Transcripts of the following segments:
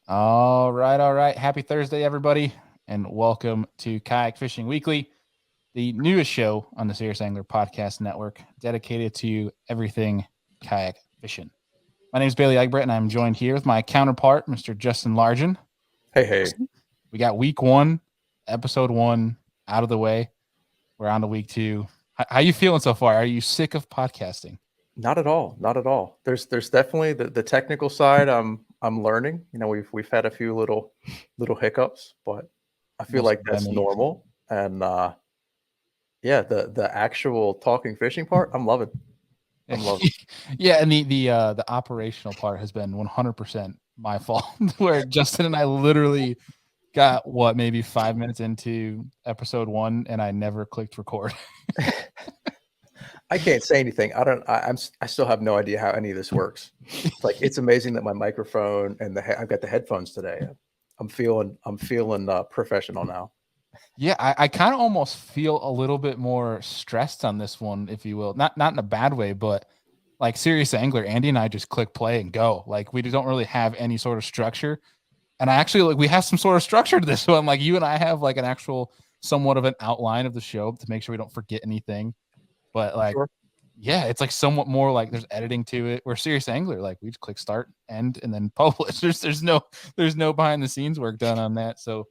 All right, all right. Happy Thursday, everybody, and welcome to Kayak Fishing Weekly, the newest show on the Serious Angler Podcast Network, dedicated to everything kayak fishing. My name is Bailey Egbert, and I'm joined here with my counterpart, Mr. Justin Largen. Hey. We got week one, episode one out of the way. We're on to week two. How you feeling so far? Are you sick of podcasting? Not at all. Not at all. There's definitely the technical side. I'm learning. We've had a few little hiccups, but I feel Most like that's definitely. normal. And yeah, the actual talking fishing part, I'm loving. I'm loving. Yeah, and the operational part has been 100% my fault. Where Justin and I literally got maybe 5 minutes into episode one, and I never clicked record. I can't say anything. I still have no idea how any of this works. It's amazing that my microphone and I've got the headphones today. I'm feeling professional now. Yeah, I kind of almost feel a little bit more stressed on this one, if you will. Not in a bad way, but like Serious Angler, Andy and I just click play and go. Like we don't really have any sort of structure. And I actually we have some sort of structure to this one. Like you and I have like an actual somewhat of an outline of the show to make sure we don't forget anything. But like, Sure. yeah, it's like somewhat more like there's editing to it. We're Serious Angler, like we just click start, end, and then publish. There's no behind the scenes work done on that. So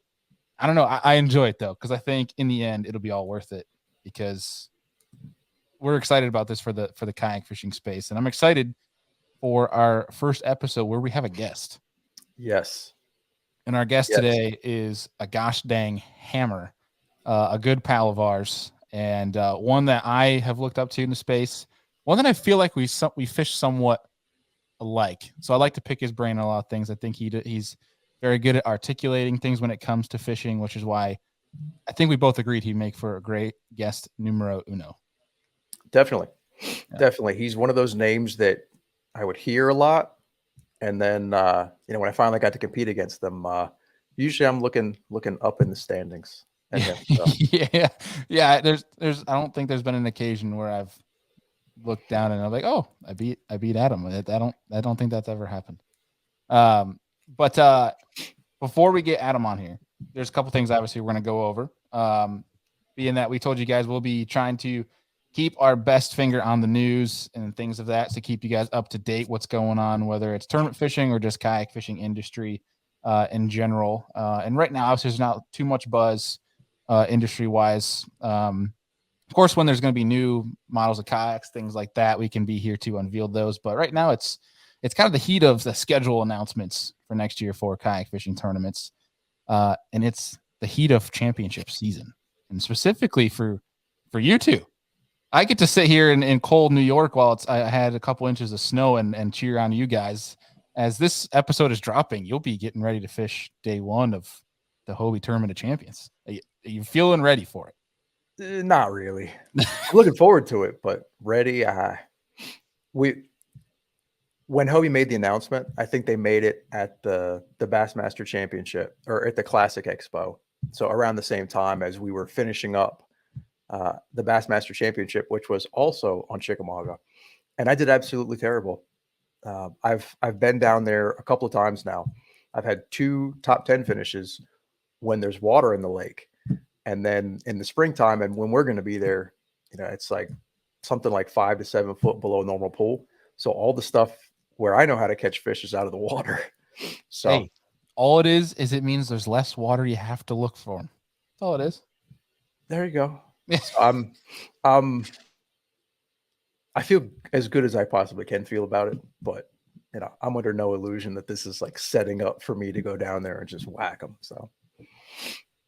I don't know. I enjoy it though, because I think in the end it'll be all worth it because we're excited about this for the kayak fishing space. And I'm excited for our first episode where we have a guest. Yes. And our guest Yes. today is a gosh dang hammer, a good pal of ours, and one that I have looked up to in the space. One that I feel like we fish somewhat alike. So I like to pick his brain on a lot of things. I think he's very good at articulating things when it comes to fishing, which is why I think we both agreed he'd make for a great guest numero uno. Definitely. Yeah. Definitely. He's one of those names that I would hear a lot. And then when I finally got to compete against them, usually I'm looking up in the standings at him. So. Yeah. There's I don't think there's been an occasion where I've looked down and I'm like, oh, I beat Adam. I don't think that's ever happened. But before we get Adam on here, there's a couple things obviously we're gonna go over. Being that we told you guys we'll be trying to keep our best finger on the news and things of that to keep you guys up to date what's going on, whether it's tournament fishing or just kayak fishing industry in general. And right now, obviously, there's not too much buzz industry wise. Of course, when there's going to be new models of kayaks, things like that, we can be here to unveil those. But right now, it's kind of the heat of the schedule announcements for next year for kayak fishing tournaments, and it's the heat of championship season, and specifically for you two. I get to sit here in cold New York while I had a couple inches of snow and cheer on you guys. As this episode is dropping, you'll be getting ready to fish day one of the Hobie Tournament of Champions. Are you feeling ready for it? Not really. I'm looking forward to it, but ready. When Hobie made the announcement, I think they made it at the Bassmaster Championship or at the Classic Expo. So around the same time as we were finishing up the Bassmaster Championship, which was also on Chickamauga, and I did absolutely terrible. I've been down there a couple of times now. I've had 2 top 10 finishes when there's water in the lake, and then in the springtime, and when we're going to be there, it's like something like 5 to 7 foot below normal pool. So all the stuff where I know how to catch fish is out of the water. So hey, all it is it means there's less water you have to look for them. That's all it is. There you go. So I feel as good as I possibly can feel about it, but I'm under no illusion that this is like setting up for me to go down there and just whack them. So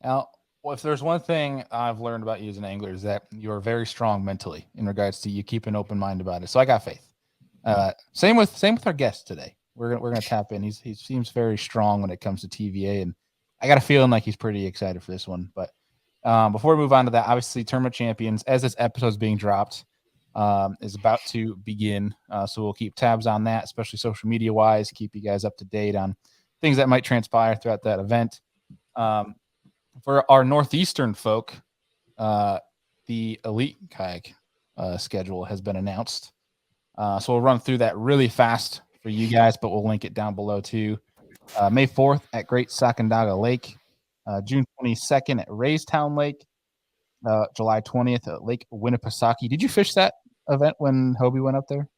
now, if there's one thing I've learned about you as an angler is that you're very strong mentally in regards to you keep an open mind about it. So I got faith. Same with our guest today. We're gonna tap in. He seems very strong when it comes to TVA, and I got a feeling like he's pretty excited for this one. But before we move on to that, obviously Tournament Champions, as this episode is being dropped, is about to begin. So we'll keep tabs on that, especially social media wise, keep you guys up to date on things that might transpire throughout that event. For our Northeastern folk, the Elite Kayak schedule has been announced. So we'll run through that really fast for you guys, but we'll link it down below too. May 4th at Great Sacandaga Lake, June 22nd at Raystown Lake, July 20th at Lake Winnipesaukee. Did you fish that event when Hobie went up there?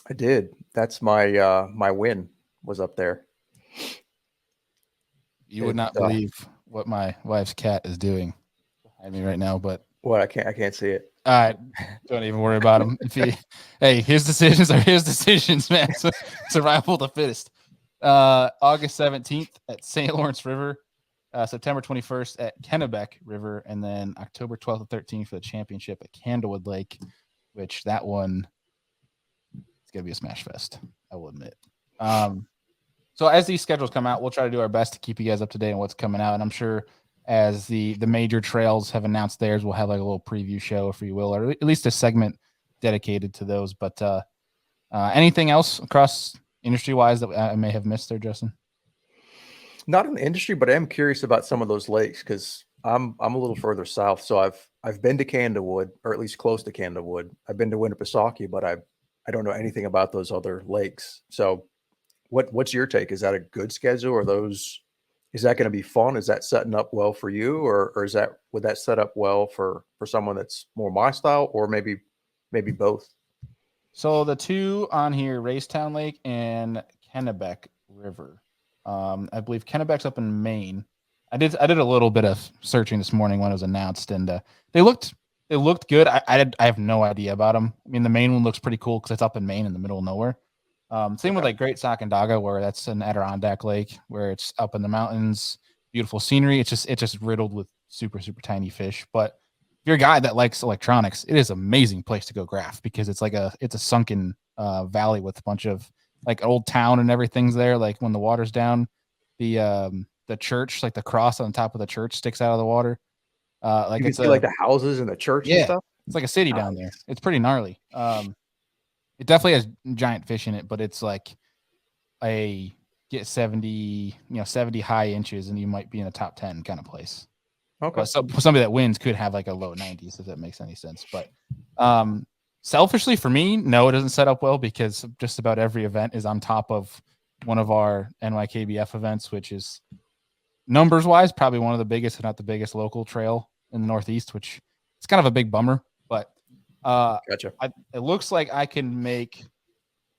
I did. That's my my win was up there. You would not believe what my wife's cat is doing behind me right now, but what I can't see it. Don't even worry about him. Hey, his decisions are his decisions, man. So, survival of the fittest. August 17th at St. Lawrence River, September 21st at Kennebec River, and then October 12th and 13th for the championship at Candlewood Lake, which that one is going to be a smash fest, I will admit. So as these schedules come out, we'll try to do our best to keep you guys up to date on what's coming out. And I'm sure as the major trails have announced theirs, we'll have like a little preview show, if you will, or at least a segment dedicated to those. But anything else across industry-wise that I may have missed there, Justin? Not in the industry, but I am curious about some of those lakes because I'm a little further south. So I've been to Candlewood, or at least close to Candlewood. I've been to Winnipesaukee, but I don't know anything about those other lakes. So what's your take? Is that a good schedule, or is that going to be fun? Is that setting up well for you, or would that set up well for someone that's more my style, or maybe both? So the two on here, Raystown Lake and Kennebec River. I believe Kennebec's up in Maine. I did a little bit of searching this morning when it was announced, and they looked good. I have no idea about them. I mean, the Maine one looks pretty cool because it's up in Maine in the middle of nowhere. Same with like Great Sacandaga, where that's an Adirondack lake, where it's up in the mountains, beautiful scenery. It's just riddled with super tiny fish. But if you're a guy that likes electronics, it is an amazing place to go graph because it's a sunken valley with a bunch of like old town and everything's there. Like when the water's down, the church, like the cross on top of the church, sticks out of the water. Like You can it's see like the houses and the church and stuff. It's like a city down there. It's pretty gnarly. It definitely has giant fish in it, but it's like get 70 high inches and you might be in the top 10 kind of place. Okay. So somebody that wins could have like a low 90s, if that makes any sense. But selfishly for me, no, it doesn't set up well because just about every event is on top of one of our NYKBF events, which is numbers wise, probably one of the biggest, if not the biggest local trail in the Northeast, which it's kind of a big bummer, but gotcha. It looks like I can make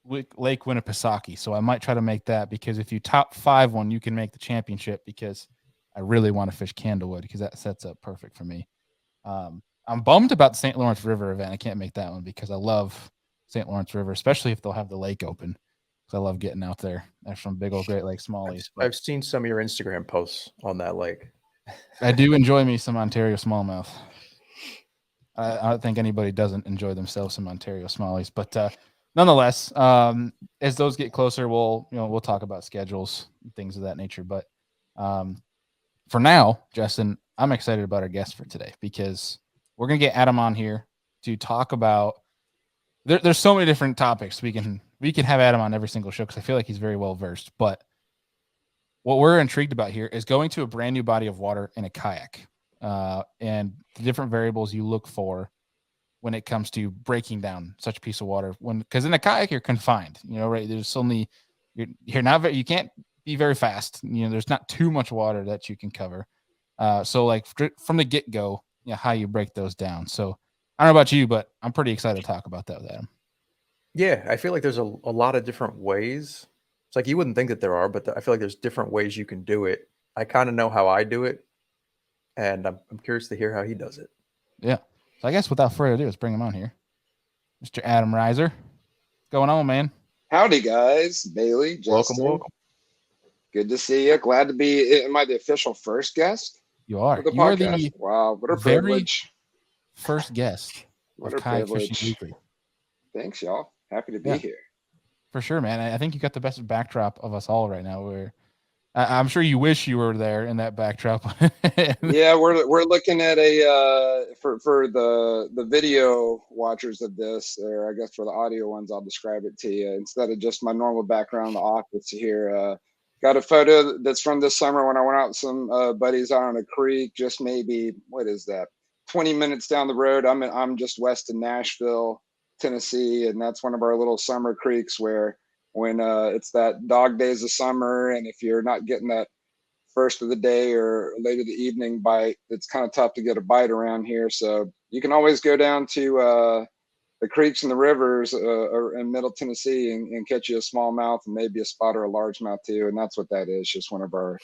Lake Winnipesaukee, so I might try to make that because if you top 5 one, you can make the championship because I really want to fish Candlewood because that sets up perfect for me. I'm bummed about the St. Lawrence River event. I can't make that one because I love St. Lawrence River, especially if they'll have the lake open. Because I love getting out there. There's some big old Great Lake smallies. I've seen some of your Instagram posts on that lake. I do enjoy me some Ontario smallmouth. I don't think anybody doesn't enjoy themselves some Ontario smallies, but nonetheless, as those get closer, we'll talk about schedules and things of that nature. But for now, Justin, I'm excited about our guest for today because we're gonna get Adam on here to talk about. There's so many different topics we can have Adam on every single show because I feel like he's very well versed. But what we're intrigued about here is going to a brand new body of water in a kayak. And the different variables you look for when it comes to breaking down such a piece of water. Because in a kayak you're confined, right? There's only you're not you can't be very fast. There's not too much water that you can cover. So like from the get go, how you break those down. So I don't know about you, but I'm pretty excited to talk about that with Adam. Yeah, I feel like there's a lot of different ways. It's like you wouldn't think that there are, but I feel like there's different ways you can do it. I kind of know how I do it. And I'm curious to hear how he does it. Yeah. So I guess without further ado, let's bring him on here. Mr. Adam RISER. What's going on, man? Howdy, guys. Bailey, Justin. Welcome. Good to see you. Glad to be. Am I the official first guest? You are. You are the wow, what a privilege. First guest what of a Kayak privilege. Fishing Weekly. Thanks, y'all. Happy to be here. For sure, man. I think you got the best backdrop of us all right now. I'm sure you wish you were there in that backdrop. Yeah, we're looking at a for the video watchers of this, or I guess for the audio ones, I'll describe it to you instead of just my normal background in the office here. Got a photo that's from this summer when I went out with some buddies out on a creek, just maybe 20 minutes down the road. I'm just west of Nashville, Tennessee, and that's one of our little summer creeks where when it's that dog days of summer, and if you're not getting that first of the day or later the evening bite, it's kind of tough to get a bite around here. So you can always go down to the creeks and the rivers or in Middle Tennessee and catch you a smallmouth and maybe a spot or a largemouth too. And that's what that is, just one of our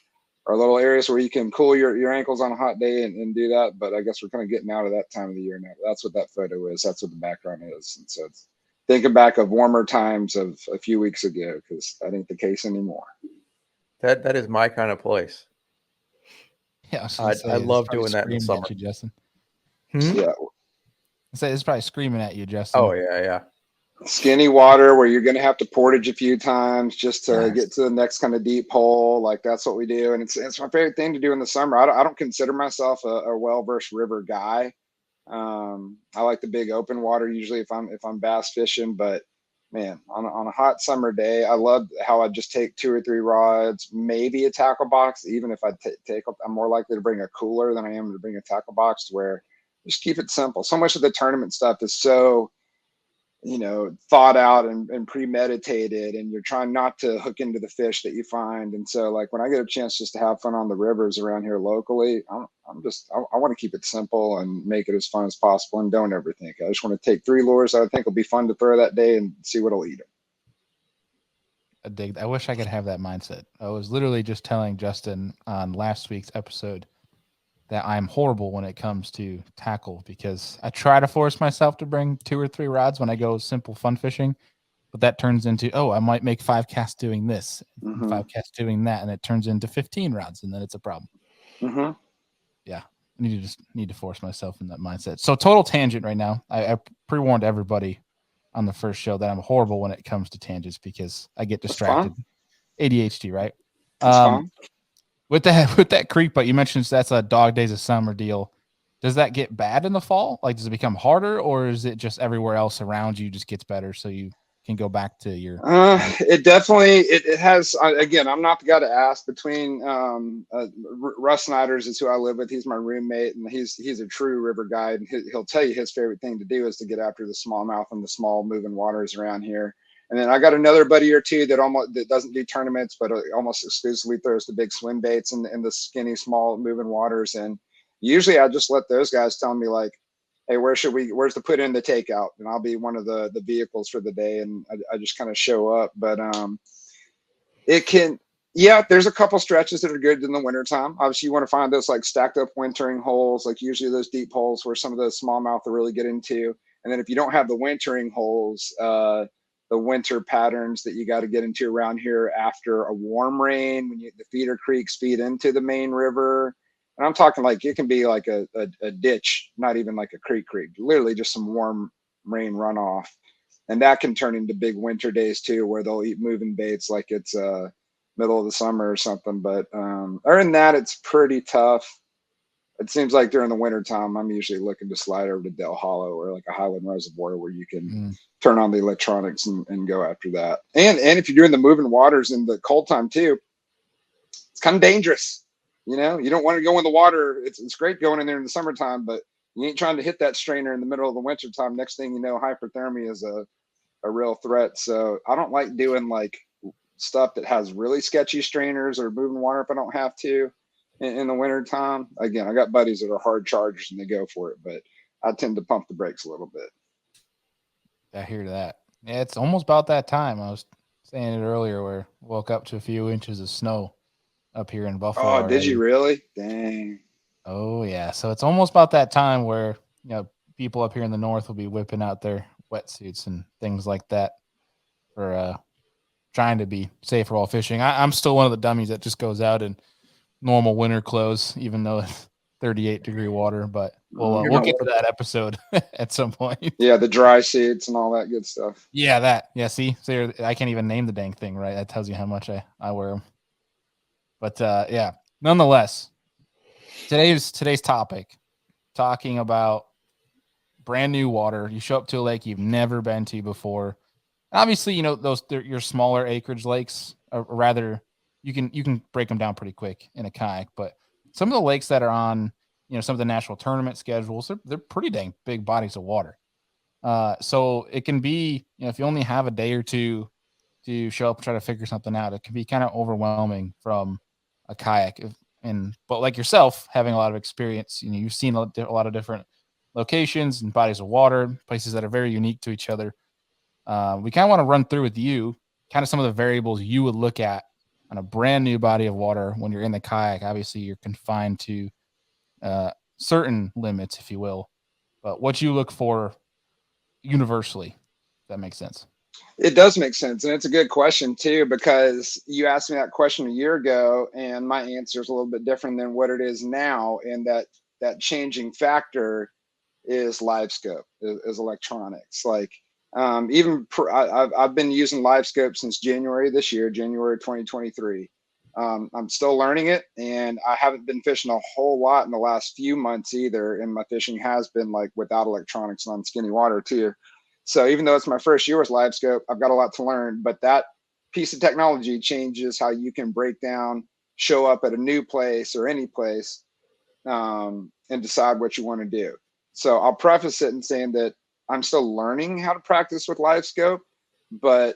little areas where you can cool your ankles on a hot day and do that. But I guess we're kind of getting out of that time of the year now. That's what that photo is. That's what the background is. And so it's thinking back of warmer times of a few weeks ago, because that ain't the case anymore. That is my kind of place. Yeah, I love doing that in the summer. You, Justin. Yeah. I say it's probably screaming at you, Justin. Oh yeah. Skinny water where you're going to have to portage a few times just to get to the next kind of deep hole. Like that's what we do. And it's my favorite thing to do in the summer. I don't consider myself a well-versed river guy. I like the big open water usually if I'm bass fishing, but man, on a hot summer day, I love how I just take 2 or 3 rods, maybe a tackle box. Even if I I'm more likely to bring a cooler than I am to bring a tackle box, to where just keep it simple. So much of the tournament stuff is so, thought out and premeditated, and you're trying not to hook into the fish that you find. And so like when I get a chance just to have fun on the rivers around here locally, I want to keep it simple and make it as fun as possible and don't overthink. I just want to take 3 lures that I think will be fun to throw that day and see what'll eat them. I wish I could have that mindset. I was literally just telling Justin on last week's episode that I'm horrible when it comes to tackle, because I try to force myself to bring 2 or 3 rods when I go simple fun fishing, but that turns into, I might make 5 casts doing this, 5 casts doing that, and it turns into 15 rods, and then it's a problem. Yeah, I need to force myself in that mindset. So total tangent right now. I pre-warned everybody on the first show that I'm horrible when it comes to tangents because I get distracted. ADHD, right? That's fine. With that creek, but you mentioned that's a dog days of summer deal. Does that get bad in the fall? Like, does it become harder, or is it just everywhere else around you just gets better so you can go back to your? It definitely it has. Again, I'm not the guy to ask. Between Russ Snyder's is who I live with. He's my roommate, and he's a true river guide. And he'll tell you his favorite thing to do is to get after the smallmouth and the small moving waters around here. And then I got another buddy or two that doesn't do tournaments, but almost exclusively throws the big swim baits and the skinny, small moving waters. And usually I just let those guys tell me like, hey, where's the put in the takeout? And I'll be one of the vehicles for the day. And I just kind of show up. But there's a couple stretches that are good in the wintertime. Obviously you want to find those like stacked up wintering holes, like usually those deep holes where some of the smallmouth will really get into. And then if you don't have the wintering holes, the winter patterns that you got to get into around here after a warm rain, when the feeder creeks feed into the main river. And I'm talking like it can be like a ditch, not even like a creek, literally just some warm rain runoff. And that can turn into big winter days too, where they'll eat moving baits like it's middle of the summer or something. But other than that, it's pretty tough. It seems like during the winter time, I'm usually looking to slide over to Del Hollow or like a Highland Reservoir where you can turn on the electronics and go after that. And if you're doing the moving waters in the cold time too, it's kind of dangerous. You don't want to go in the water. It's great going in there in the summertime, but you ain't trying to hit that strainer in the middle of the winter time. Next thing you know, hypothermia is a real threat. So I don't like doing like stuff that has really sketchy strainers or moving water if I don't have to. In the winter time, again, I got buddies that are hard chargers and they go for it, but I tend to pump the brakes a little bit. I hear that. Yeah, it's almost about that time. I was saying it earlier, where woke up to a few inches of snow up here in Buffalo. Oh, already. Did you really? Dang. Oh yeah. So it's almost about that time where people up here in the north will be whipping out their wetsuits and things like that for trying to be safer while fishing. I'm still one of the dummies that just goes out in normal winter clothes, even though it's 38-degree water. But we'll get to that episode at some point. Yeah, the dry seats and all that good stuff. Yeah, that. Yeah, see, so I can't even name the dang thing, right? That tells you how much I wear them. But yeah, nonetheless, today's topic, talking about brand new water. You show up to a lake you've never been to before. Obviously, those your smaller acreage lakes, or rather, you can break them down pretty quick in a kayak. But some of the lakes that are on, some of the national tournament schedules, they're pretty dang big bodies of water. So it can be, if you only have a day or two to show up and try to figure something out. It can be kind of overwhelming from a kayak. But like yourself, having a lot of experience, you've seen a lot of different locations and bodies of water, places that are very unique to each other. We kind of want to run through with you kind of some of the variables you would look at on a brand new body of water when you're in the kayak. Obviously, you're confined to certain limits, if you will, but what you look for universally, if that makes sense. It does make sense. And it's a good question too, because you asked me that question a year ago and my answer is a little bit different than what it is now. And that changing factor is live scope, is electronics. Like I've been using live scope since January this year, January 2023. I'm still learning it, and I haven't been fishing a whole lot in the last few months either. And my fishing has been like without electronics on skinny water too. So even though it's my first year with live scope, I've got a lot to learn, but that piece of technology changes how you can break down, show up at a new place or any place, and decide what you want to do. So I'll preface it in saying that I'm still learning how to practice with live scope, but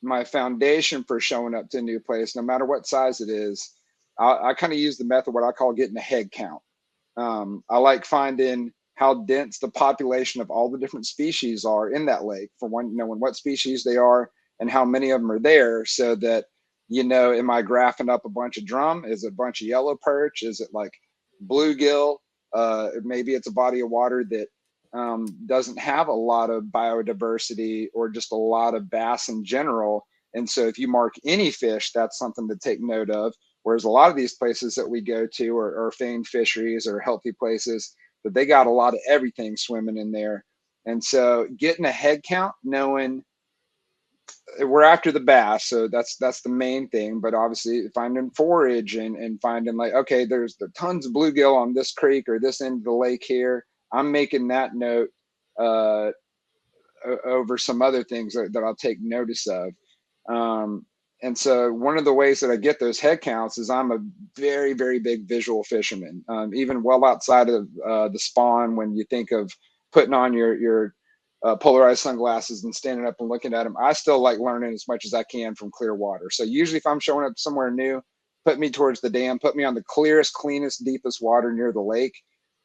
my foundation for showing up to a new place, no matter what size it is, I kind of use the method, what I call getting a head count. I like finding how dense the population of all the different species are in that lake, for one, knowing what species they are and how many of them are there, so that, am I graphing up a bunch of drum? Is it a bunch of yellow perch? Is it like bluegill? Maybe it's a body of water that doesn't have a lot of biodiversity or just a lot of bass in general. And so if you mark any fish, that's something to take note of. Whereas a lot of these places that we go to are famed fisheries or healthy places, but they got a lot of everything swimming in there. And so getting a head count, knowing we're after the bass, so that's the main thing. But obviously finding forage and finding like, okay, there's tons of bluegill on this creek or this end of the lake here. I'm making that note over some other things that I'll take notice of. And so one of the ways that I get those head counts is I'm a very, very big visual fisherman. Even well outside of the spawn, when you think of putting on your polarized sunglasses and standing up and looking at them, I still like learning as much as I can from clear water. So usually if I'm showing up somewhere new, put me towards the dam, put me on the clearest, cleanest, deepest water near the lake.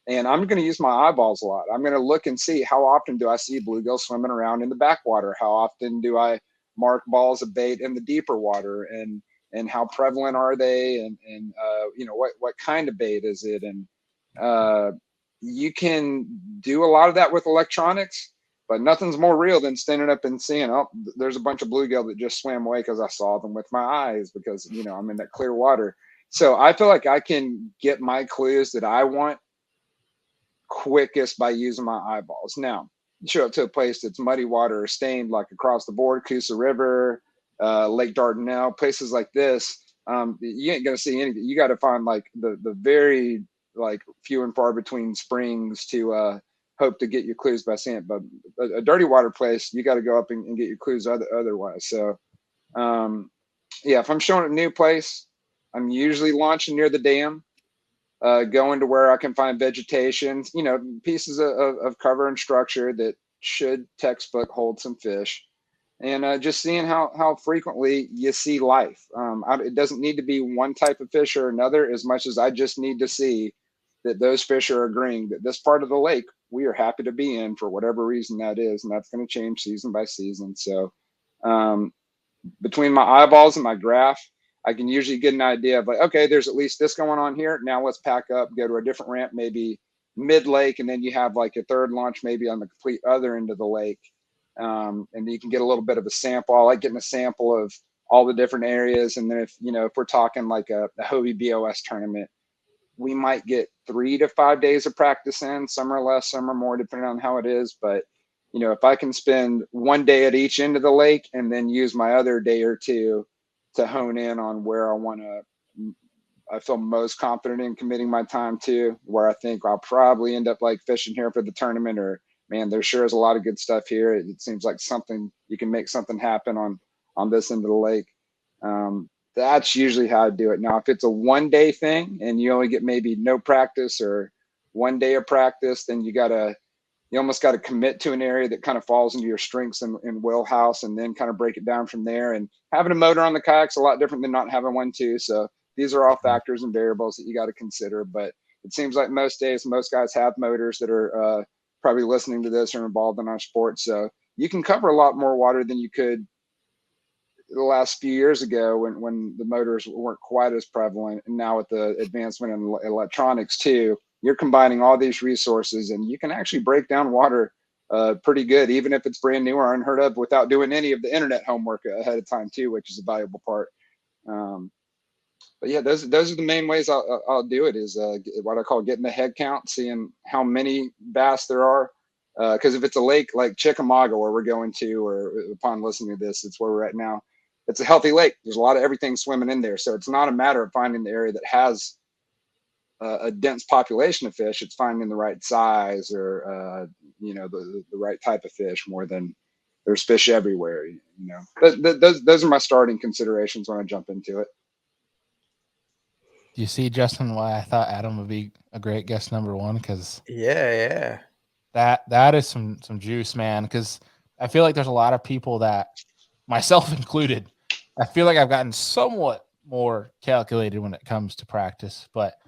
And I'm going to use my eyeballs a lot. I'm going to look and see how often do I see bluegill swimming around in the backwater? How often do I mark balls of bait in the deeper water, and how prevalent are they? And what kind of bait is it? And you can do a lot of that with electronics, but nothing's more real than standing up and seeing, oh, there's a bunch of bluegill that just swam away because I saw them with my eyes, because I'm in that clear water. So I feel like I can get my clues that I want quickest by using my eyeballs. Now, you show up to a place that's muddy water or stained, like across the board, Coosa River, Lake Dardanelle, places like this, you ain't gonna see anything. You got to find like the very like few and far between springs to hope to get your clues by seeing it. But a dirty water place, you got to go up and get your clues otherwise. So yeah, if I'm showing a new place, I'm usually launching near the dam. Going to where I can find vegetation, pieces of cover and structure that should textbook hold some fish, and just seeing how frequently you see life. It doesn't need to be one type of fish or another, as much as I just need to see that those fish are agreeing that this part of the lake we are happy to be in for whatever reason that is, and that's going to change season by season. So between my eyeballs and my graph, I can usually get an idea of like, okay, there's at least this going on here. Now let's pack up, go to a different ramp, maybe mid-lake, and then you have like a third launch maybe on the complete other end of the lake. And you can get a little bit of a sample. I like getting a sample of all the different areas. And then if we're talking like a Hobie BOS tournament, we might get 3 to 5 days of practice in. Some are less, some are more, depending on how it is. But if I can spend one day at each end of the lake and then use my other day or two to hone in on where I feel most confident in committing my time to, where I think I'll probably end up like fishing here for the tournament, or man, there sure is a lot of good stuff here. It seems like something, you can make something happen on this end of the lake. That's usually how I do it. Now, if it's a 1 day thing and you only get maybe no practice or 1 day of practice, then you got to you almost got to commit to an area that kind of falls into your strengths and wheelhouse, and then kind of break it down from there. And having a motor on the kayak's a lot different than not having one too. So these are all factors and variables that you got to consider. But it seems like most days, most guys have motors that are probably listening to this or involved in our sport. So you can cover a lot more water than you could the last few years ago when the motors weren't quite as prevalent. And now with the advancement in electronics too, you're combining all these resources and you can actually break down water pretty good, even if it's brand new or unheard of, without doing any of the internet homework ahead of time too, which is a valuable part. But yeah, those are the main ways I'll do it, is what I call getting the head count, seeing how many bass there are. Because if it's a lake like Chickamauga where we're going to, or upon listening to this, it's where we're at now, it's a healthy lake. There's a lot of everything swimming in there. So it's not a matter of finding the area that has a dense population of fish. It's finding the right size or, the right type of fish more than there's fish everywhere, But those are my starting considerations when I jump into it. Do you see, Justin, why I thought Adam would be a great guest number one? Because Yeah. that is some juice, man. Because I feel like there's a lot of people that, myself included, I feel like I've gotten somewhat more calculated when it comes to practice, but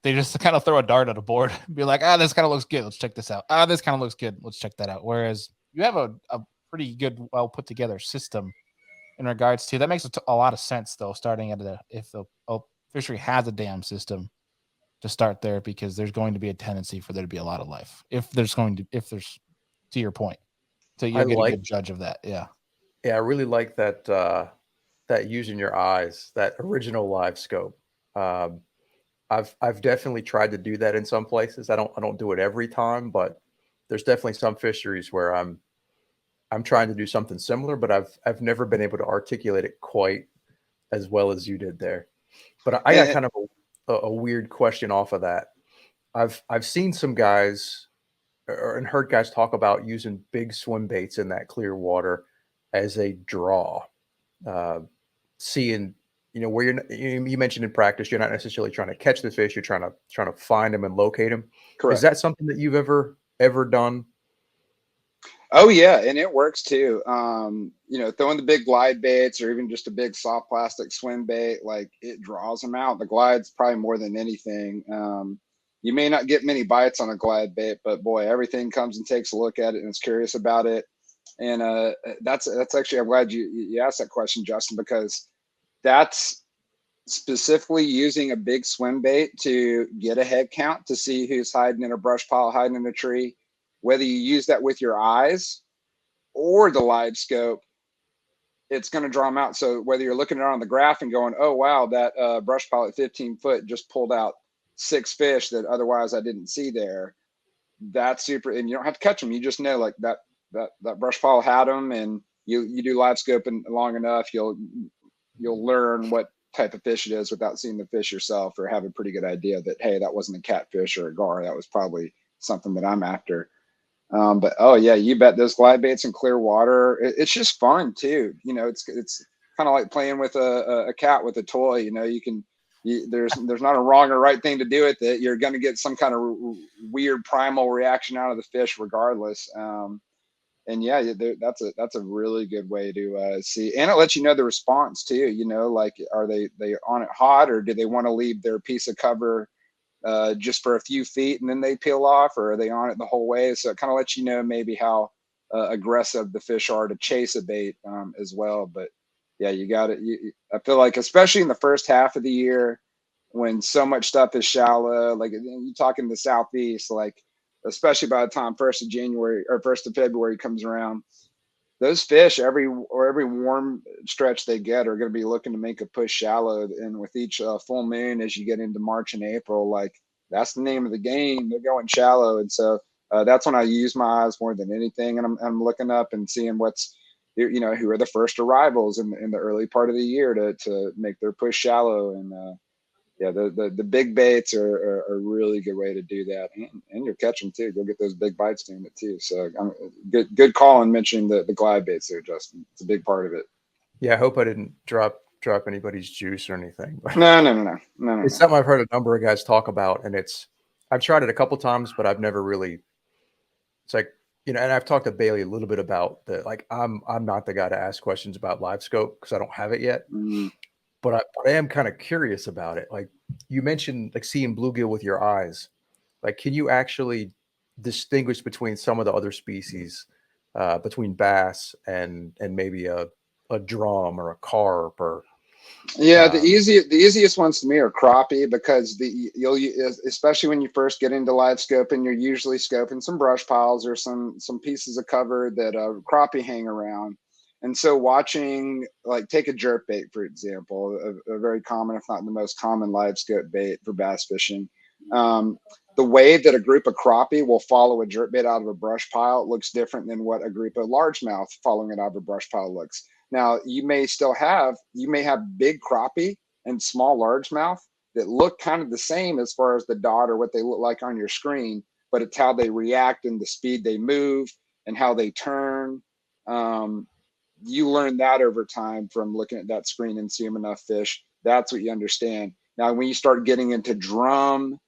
they just kind of throw a dart at a board and be like, this kind of looks good. Let's check this out. This kind of looks good. Let's check that out. Whereas you have a pretty good, well put together system in regards to that. Makes a lot of sense though, starting at if the fishery has a dam system, to start there, because there's going to be a tendency for there to be a lot of life. If there's to your point, so you'll get a good judge of that. Yeah. Yeah. I really like that, that using your eyes, that original live scope. I've definitely tried to do that in some places. I don't do it every time, but there's definitely some fisheries where I'm trying to do something similar, but I've never been able to articulate it quite as well as you did there. But I got kind of a weird question off of that. I've seen some guys and heard guys talk about using big swim baits in that clear water as a draw. Seeing, where you mentioned in practice, you're not necessarily trying to catch the fish, you're trying to find them and locate them. Correct. Is that something that you've ever done? Oh yeah, and it works too. Throwing the big glide baits or even just a big soft plastic swim bait, like, it draws them out. The glide's probably more than anything. You may not get many bites on a glide bait, but boy, everything comes and takes a look at it and is curious about it. And that's actually, I'm glad you asked that question, Justin, because that's specifically using a big swim bait to get a head count to see who's hiding in a brush pile, hiding in a tree. Whether you use that with your eyes or the live scope, it's going to draw them out. So whether you're looking at it on the graph and going, oh, wow, that brush pile at 15 foot just pulled out 6 fish that otherwise I didn't see there, that's super. And you don't have to catch them. You just know, like, that brush pile had them, and you do live scoping long enough, you'll learn what type of fish it is without seeing the fish yourself, or have a pretty good idea that, hey, that wasn't a catfish or a gar. That was probably something that I'm after. But oh yeah, you bet, those glide baits in clear water, it's just fun too. It's kind of like playing with a cat with a toy. There's not a wrong or right thing to do with it. You're going to get some kind of weird primal reaction out of the fish regardless. And yeah, that's a really good way to see, and it lets you know the response too. Like, are they on it hot, or do they want to leave their piece of cover just for a few feet and then they peel off, or are they on it the whole way? So it kind of lets you know maybe how aggressive the fish are to chase a bait as well. But yeah, you got it. I feel like, especially in the first half of the year, when so much stuff is shallow, like you talk in the Southeast, like, especially by the time 1st of January or 1st of February comes around, those fish, every warm stretch they get, are going to be looking to make a push shallow. And with each full moon, as you get into March and April, like, that's the name of the game. They're going shallow. And so that's when I use my eyes more than anything. And I'm looking up and seeing who are the first arrivals in the early part of the year to make their push shallow. And yeah, the big baits are a really good way to do that, and you'll catch them too. You'll get those big bites doing it too. So good call on mentioning the glide baits there, Justin. It's a big part of it. Yeah, I hope I didn't drop anybody's juice or anything. But No. It's something I've heard a number of guys talk about, and I've tried it a couple times, but I've never really It's like, and I've talked to Bailey a little bit about the, like, I'm not the guy to ask questions about live scope because I don't have it yet. Mm. But I am kind of curious about it. Like you mentioned, like seeing bluegill with your eyes. Like, can you actually distinguish between some of the other species, between bass and maybe a drum or a carp or Yeah, the easiest ones to me are crappie, because especially when you first get into live scoping, you're usually scoping some brush piles or some pieces of cover that crappie hang around. And so watching, like, take a jerk bait, for example, a very common, if not the most common live scope bait for bass fishing. The way that a group of crappie will follow a jerk bait out of a brush pile looks different than what a group of largemouth following it out of a brush pile looks. Now, you may have big crappie and small largemouth that look kind of the same as far as the dot or what they look like on your screen, but it's how they react and the speed they move and how they turn. You learn that over time from looking at that screen and seeing enough fish. That's what you understand. Now, when you start getting into drum,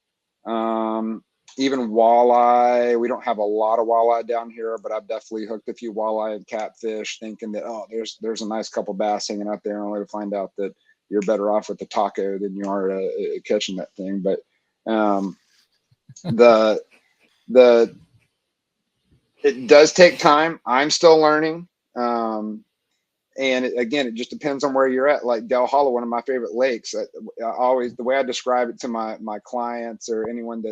even walleye, we don't have a lot of walleye down here, but I've definitely hooked a few walleye and catfish thinking that, oh, there's a nice couple bass hanging out there, only to find out that you're better off with the taco than you are catching that thing. But the it does take time. I'm still learning. And again, it just depends on where you're at. Like Del Hollow, one of my favorite lakes. I always, the way I describe it to my clients or anyone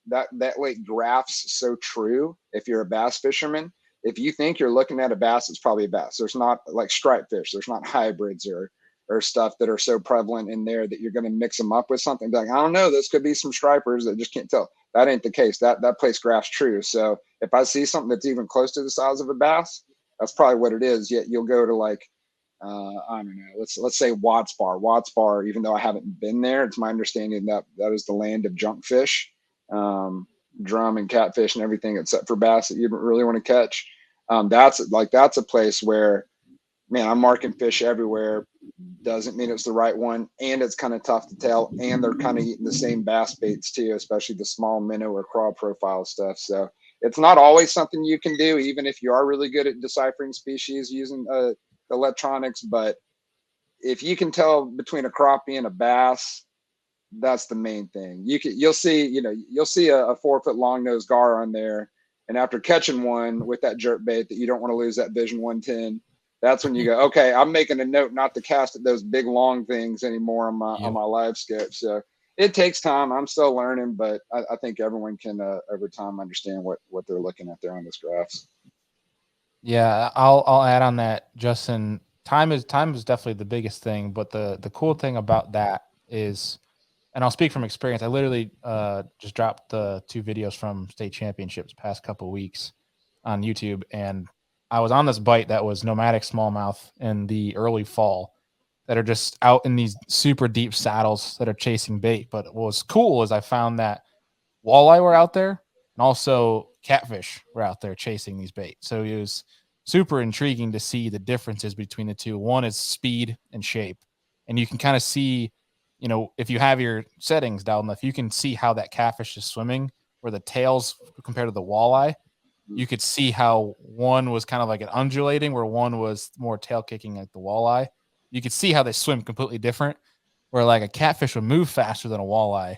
that lake drafts so true. If you're a bass fisherman, if you think you're looking at a bass, it's probably a bass. There's not like striped fish. There's not hybrids or stuff that are so prevalent in there that you're going to mix them up with something. Like, I don't know, this could be some stripers that just can't tell. That ain't the case. That place drafts true. So if I see something that's even close to the size of a bass, that's probably what it is. Yet you'll go to like, I don't know, let's say Watts Bar, even though I haven't been there, it's my understanding that is the land of junk fish, drum and catfish and everything except for bass that you don't really want to catch. That's a place where, man, I'm marking fish everywhere. Doesn't mean it's the right one, and it's kind of tough to tell, and they're kind of eating the same bass baits too, especially the small minnow or craw profile stuff. So it's not always something you can do, even if you are really good at deciphering species using electronics. But if you can tell between a crappie and a bass, that's the main thing. You'll see a 4 foot long nose gar on there, and after catching one with that jerk bait that you don't want to lose that Vision 110, that's when you go, okay, I'm making a note not to cast at those big long things anymore on my live scope. So it takes time. I'm still learning, but I think everyone can over time understand what they're looking at there on this graphs. Yeah, I'll add on that, Justin. Time is definitely the biggest thing, but the cool thing about that is, and I'll speak from experience. I literally just dropped the 2 videos from state championships past couple weeks on YouTube, and I was on this bite that was nomadic smallmouth in the early fall that are just out in these super deep saddles that are chasing bait. But what was cool is I found that walleye were out there and also catfish were out there chasing these bait. So it was super intriguing to see the differences between the two. One is speed and shape, and you can kind of see, if you have your settings dialed enough, you can see how that catfish is swimming, where the tails compared to the walleye, you could see how one was kind of like an undulating, where one was more tail kicking like the walleye. You could see how they swim completely different, where like a catfish would move faster than a walleye,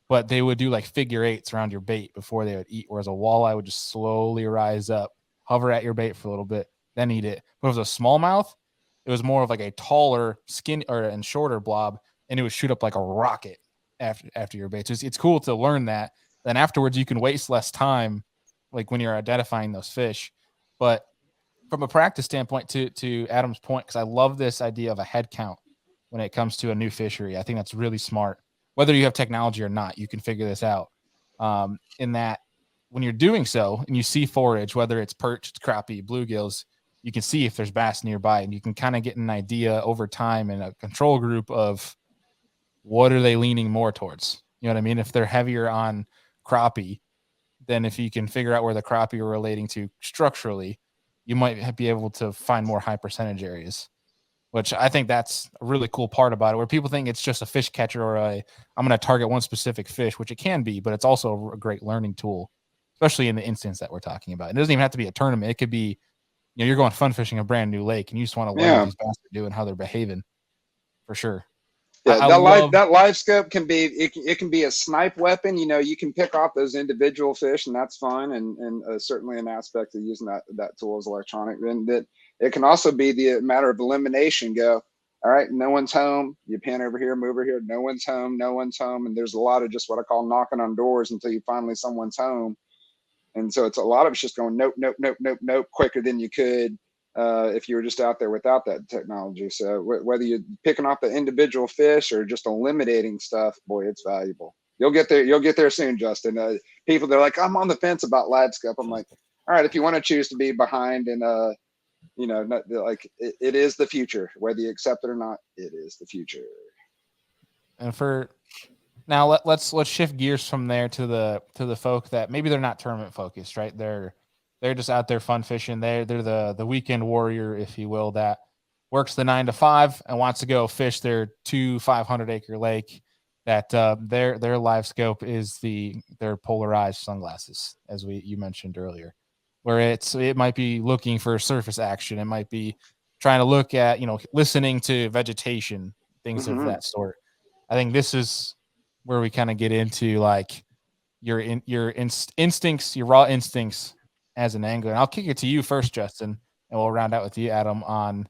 but they would do like figure eights around your bait before they would eat, whereas a walleye would just slowly rise up, hover at your bait for a little bit, then eat it. But if it was a smallmouth, it was more of like a taller skin and shorter blob, and it would shoot up like a rocket after your bait. So it's cool to learn that. Then afterwards, you can waste less time, like when you're identifying those fish. But from a practice standpoint, to Adam's point, because I love this idea of a head count when it comes to a new fishery. I think that's really smart. Whether you have technology or not, you can figure this out. In that, when you're doing so and you see forage, whether it's perch, crappie, bluegills, you can see if there's bass nearby, and you can kind of get an idea over time in a control group of what are they leaning more towards. You know what I mean? If they're heavier on crappie, then if you can figure out where the crappie are relating to structurally, you might be able to find more high percentage areas, which I think that's a really cool part about it, where people think it's just a fish catcher or I'm going to target one specific fish, which it can be, but it's also a great learning tool, especially in the instance that we're talking about. It doesn't even have to be a tournament. It could be, you're going fun fishing a brand new lake and you just want to learn what these bass are doing, how they're behaving, for sure. Yeah, that live scope can be, it can be a snipe weapon. You can pick off those individual fish, and that's fine, and certainly an aspect of using that tool is electronic. And that it can also be the matter of elimination. Go, all right, no one's home. You pan over here, move over here. No one's home. No one's home. And there's a lot of just what I call knocking on doors until you finally someone's home. And so it's a lot of it's just going nope, nope, nope, nope, nope, quicker than you could if you were just out there without that technology. So whether you're picking off the individual fish or just eliminating stuff, boy, it's valuable. You'll get there. You'll get there soon, Justin. People, they're like, I'm on the fence about live scope. I'm like, all right, if you want to choose to be behind and like it is the future, whether you accept it or not, it is the future. And for now, let's shift gears from there to the folk that maybe they're not tournament focused, right? They're just out there fun fishing. They're the weekend warrior, if you will, that works the 9 to 5 and wants to go fish their 500-acre lake. That their live scope is their polarized sunglasses, as you mentioned earlier, where it might be looking for surface action. It might be trying to look at, listening to vegetation, things of that sort. I think this is where we kind of get into like your instincts, your raw instincts as an angler. And I'll kick it to you first, Justin, and we'll round out with you, Adam, on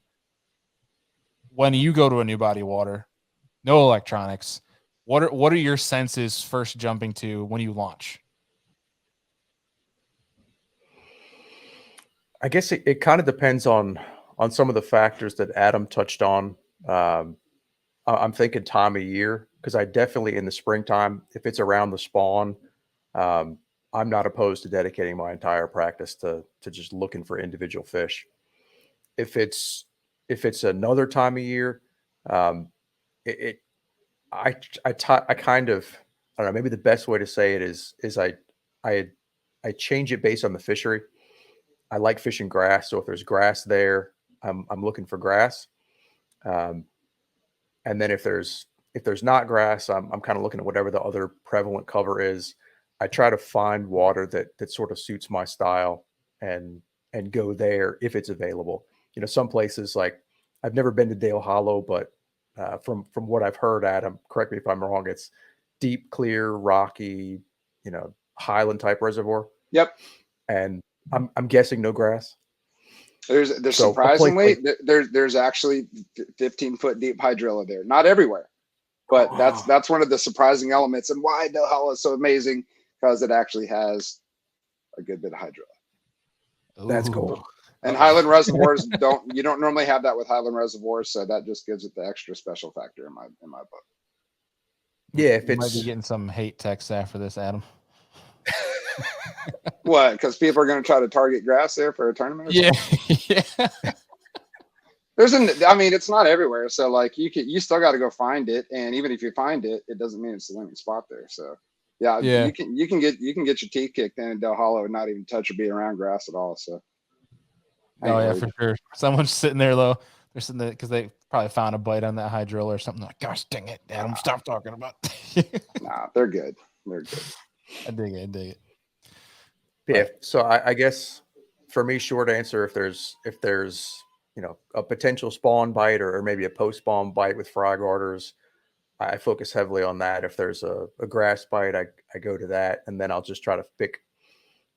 when you go to a new body of water, no electronics. What are your senses first jumping to when you launch? I guess it kind of depends on some of the factors that Adam touched on. I'm thinking time of year, because I definitely in the springtime, if it's around the spawn, I'm not opposed to dedicating my entire practice to just looking for individual fish. If it's another time of year, I kind of, I don't know, maybe the best way to say it is I change it based on the fishery. I like fishing grass, so if there's grass there, I'm looking for grass. And then if there's not grass, I'm kind of looking at whatever the other prevalent cover is. I try to find water that sort of suits my style and go there if it's available. Some places, like I've never been to Dale Hollow, but from what I've heard, Adam, correct me if I'm wrong, it's deep, clear, rocky, highland type reservoir. Yep. And I'm guessing no grass. There's So surprisingly there's actually 15-foot deep hydrilla there. Not everywhere, but that's one of the surprising elements, and why Dale Hollow is so amazing, because it actually has a good bit of hydrilla. That's cool. And highland reservoirs you don't normally have that with highland reservoirs, so that just gives it the extra special factor in my book. Yeah, if You might it's be getting some hate text after this, Adam. What? Because people are going to try to target grass there for a tournament? Or yeah. It's not everywhere. So like you still got to go find it. And even if you find it, it doesn't mean it's the winning spot there. So yeah. You can get your teeth kicked in Dale Hollow and not even touch or be around grass at all. So. Oh yeah, for sure. Someone's sitting there though. They're sitting there because they probably found a bite on that hydrilla or something. Like, gosh dang it, Adam, stop talking about it. Nah, they're good. They're good. I dig it. Yeah. So I guess for me, short answer, if there's a potential spawn bite or maybe a post spawn bite with fry garters, I focus heavily on that. If there's a grass bite, I go to that, and then I'll just try to pick.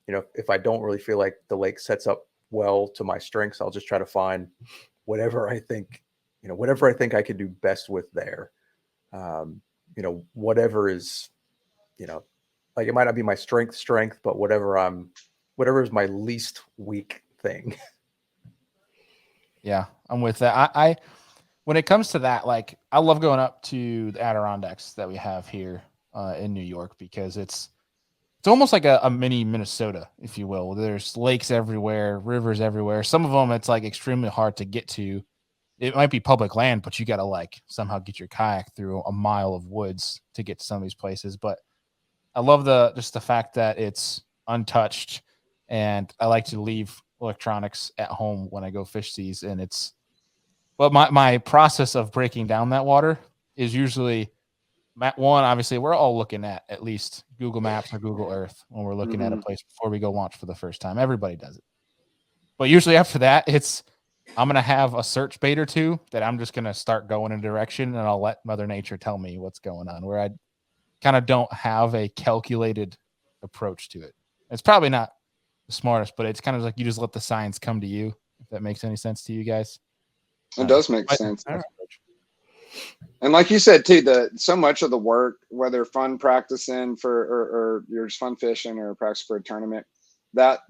If I don't really feel like the lake sets up well to my strengths, I'll just try to find whatever I think I could do best with there. Whatever is, like it might not be my strength, but whatever is my least weak thing. Yeah, I'm with that. I when it comes to that, like I love going up to the Adirondacks that we have here in New York, because it's almost like a mini Minnesota, if you will. There's lakes everywhere, rivers everywhere. Some of them it's like extremely hard to get to. It might be public land, but you got to like somehow get your kayak through a mile of woods to get to some of these places. But I love just the fact that it's untouched, and I like to leave electronics at home when I go fish these. And but my process of breaking down that water is usually one, obviously, we're all looking at least Google Maps or Google Earth when we're looking at a place before we go launch for the first time. Everybody does it. But usually after that, I'm going to have a search bait or two that I'm just going to start going in a direction, and I'll let Mother Nature tell me what's going on, where I kind of don't have a calculated approach to it. It's probably not the smartest, but it's kind of like you just let the science come to you, if that makes any sense to you guys. It does make sense. Right. And like you said too, so much of the work, whether fun practicing or you're just fun fishing or practice for a tournament, that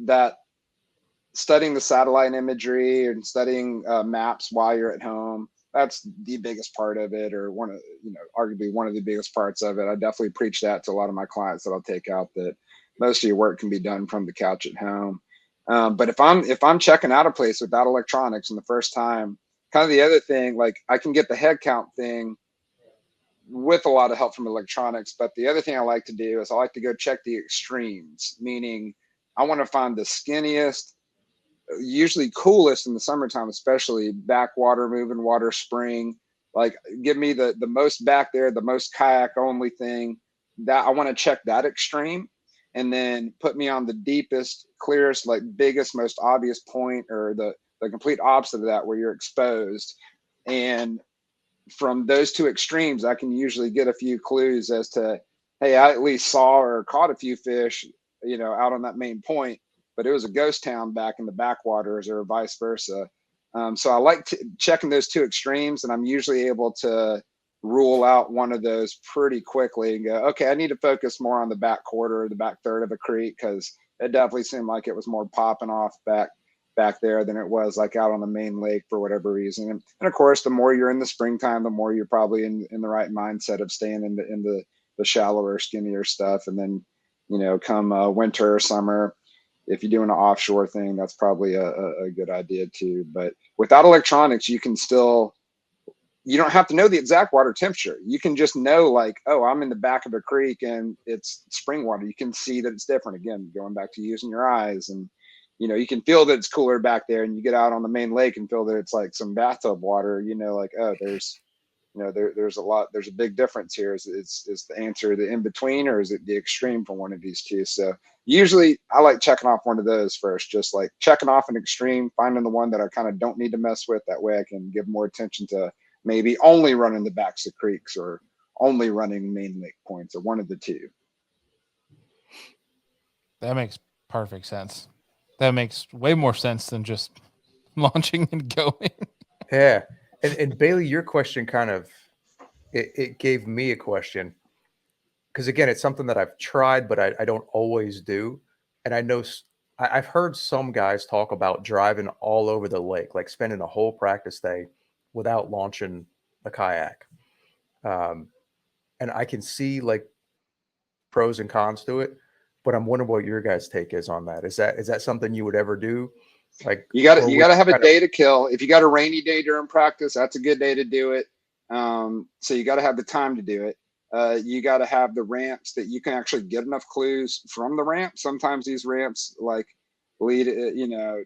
studying the satellite imagery and studying maps while you're at home, that's the biggest part of it, or arguably one of the biggest parts of it. I definitely preach that to a lot of my clients that I'll take out, that most of your work can be done from the couch at home. But if I'm checking out a place without electronics and the first time, kind of the other thing, like I can get the head count thing with a lot of help from electronics. But the other thing I like to do is I like to go check the extremes, meaning I want to find the skinniest, usually coolest in the summertime, especially backwater, moving water, spring. Like give me the most back there, the most kayak only thing. That I want to check that extreme, and then put me on the deepest, clearest, like biggest, most obvious point, or the complete opposite of that where you're exposed. And from those two extremes, I can usually get a few clues as to, hey, I at least saw or caught a few fish, out on that main point, but it was a ghost town back in the backwaters, or vice versa. So I like checking those two extremes, and I'm usually able to rule out one of those pretty quickly and go, okay, I need to focus more on the back quarter or the back third of a creek, because it definitely seemed like it was more popping off back there than it was like out on the main lake for whatever reason. And of course, the more you're in the springtime, the more you're probably in the right mindset of staying in the shallower, skinnier stuff. And then, come winter or summer, if you're doing an offshore thing, that's probably a good idea too. But without electronics, you don't have to know the exact water temperature. You can just know, like, oh, I'm in the back of a creek and it's spring water. You can see that it's different. Again, going back to using your eyes, and you can feel that it's cooler back there, and you get out on the main lake and feel that it's like some bathtub water, like, oh, there's a big difference here. Is the answer the in between, or is it the extreme for one of these two? So usually I like checking off one of those first, just like checking off an extreme, finding the one that I kind of don't need to mess with. That way I can give more attention to maybe only running the backs of creeks, or only running main lake points, or one of the two. That makes perfect sense. That makes way more sense than just launching and going. Yeah. And Bailey, your question kind of, it gave me a question, because again, it's something that I've tried, but I don't always do. And I know I've heard some guys talk about driving all over the lake, like spending a whole practice day without launching a kayak. And I can see like pros and cons to it, but I'm wondering what your guys' take is on that. Is that something you would ever do? Like, you got to have a day to kill. If you got a rainy day during practice, that's a good day to do it. So you got to have the time to do it. You got to have the ramps that you can actually get enough clues from the ramp. Sometimes these ramps like lead,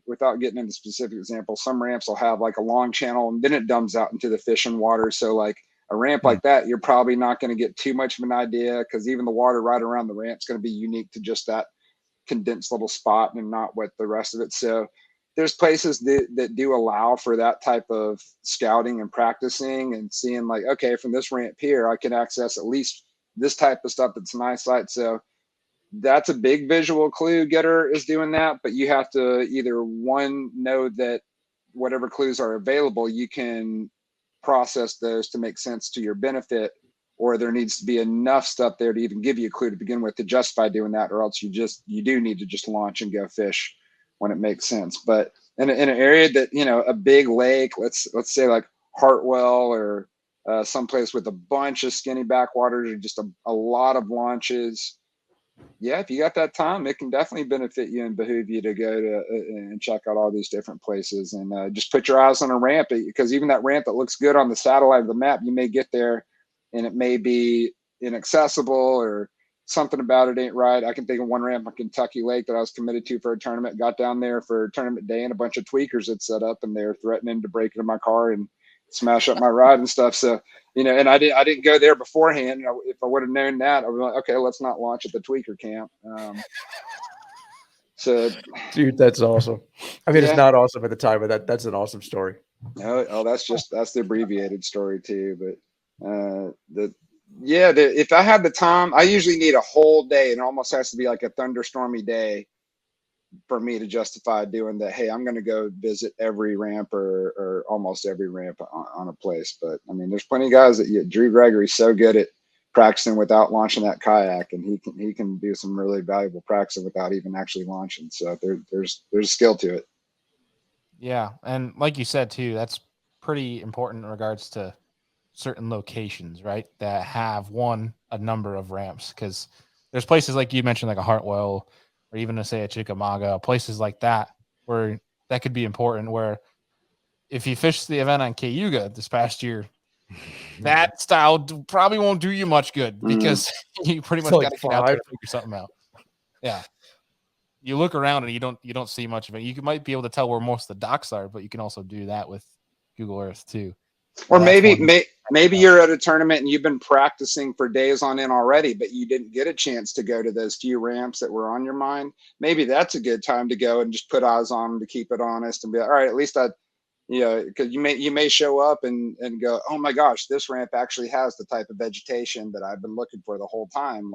without getting into specific examples, some ramps will have like a long channel and then it dumps out into the fishing water. So like a ramp like that, you're probably not going to get too much of an idea, because even the water right around the ramp is going to be unique to just that condensed little spot and not what the rest of it. So there's places that do allow for that type of scouting and practicing and seeing, like, okay, from this ramp here, I can access at least this type of stuff that's an eyesight. So that's a big visual clue getter is doing that, but you have to either one, know that whatever clues are available, you can process those to make sense to your benefit, or there needs to be enough stuff there to even give you a clue to begin with to justify doing that, or else you do need to just launch and go fish when it makes sense. But in an area that, a big lake, let's say like Hartwell, or someplace with a bunch of skinny backwaters, or just a lot of launches, yeah, if you got that time, it can definitely benefit you and behoove you to go to and check out all these different places, and just put your eyes on a ramp, because even that ramp that looks good on the satellite of the map, you may get there and it may be inaccessible, or something about it ain't right. I can think of one ramp on Kentucky Lake that I was committed to for a tournament, got down there for tournament day, and a bunch of tweakers had set up, and they were threatening to break into my car and smash up my ride and stuff. So, you know, and I didn't go there beforehand. If I would have known that, I would be like, okay, let's not launch at the tweaker camp. So, Dude, that's awesome. I mean, it's yeah. not awesome at the time, but that's an awesome story. Oh, that's the abbreviated story too. But if I have the time, I usually need a whole day, and it almost has to be like a thunderstormy day for me to justify doing that. Hey, I'm going to go visit every ramp or almost every ramp on a place. But I mean, there's plenty of guys Drew Gregory's so good at practicing without launching that kayak, and he can do some really valuable practicing without even actually launching. So there's a skill to it. Yeah, and like you said too, that's pretty important in regards to certain locations, right? That have a number of ramps, because there's places like you mentioned, like a Hartwell, or even to say a Chickamauga, places like that where that could be important. Where if you fish the event on Cayuga this past year, that style probably won't do you much good, because you pretty much got to get out there and figure something out. Yeah. You look around and you don't see much of it. You might be able to tell where most of the docks are, but you can also do that with Google Earth too. Or maybe you're at a tournament and you've been practicing for days on end already, but you didn't get a chance to go to those few ramps that were on your mind. Maybe that's a good time to go and just put eyes on them to keep it honest and be like, all right, at least because you may show up and go, oh my gosh, this ramp actually has the type of vegetation that I've been looking for the whole time.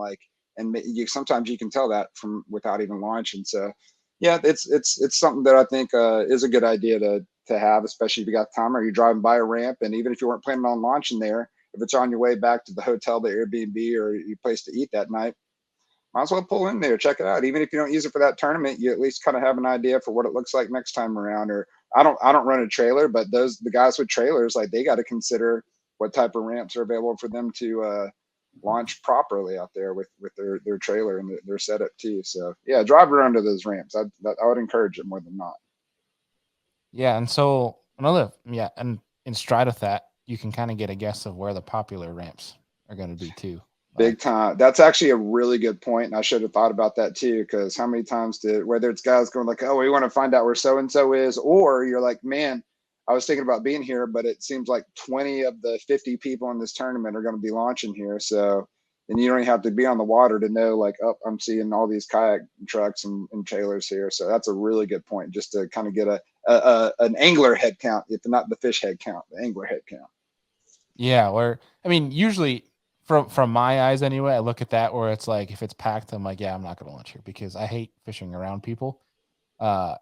And sometimes you can tell that from without even launching. So yeah, it's something that I think is a good idea to have, especially if you got time or you're driving by a ramp. And even if you weren't planning on launching there, if it's on your way back to the hotel, the Airbnb, or your place to eat that night, might as well pull in there, check it out. Even if you don't use it for that tournament, you at least kind of have an idea for what it looks like next time around. Or I don't run a trailer, but the guys with trailers, like, they got to consider what type of ramps are available for them to launch properly out there with their trailer and their setup too. So yeah, drive around to those ramps. I would encourage it more than not. Yeah, and and in stride of that, you can kind of get a guess of where the popular ramps are going to be too. Big time. That's actually a really good point, and I should have thought about that too. Because how many times whether it's guys going like, "Oh, we want to find out where so and so is," or you're like, "Man, I was thinking about being here, but it seems like 20 of the 50 people in this tournament are going to be launching here." So then you don't even have to be on the water to know, like, oh, I'm seeing all these kayak trucks and trailers here. So that's a really good point, just to kind of get an angler head count, if not the fish head count, the angler head count. Yeah, usually from my eyes anyway, I look at that where it's like, if it's packed, I'm like, yeah, I'm not going to launch here, because I hate fishing around people. But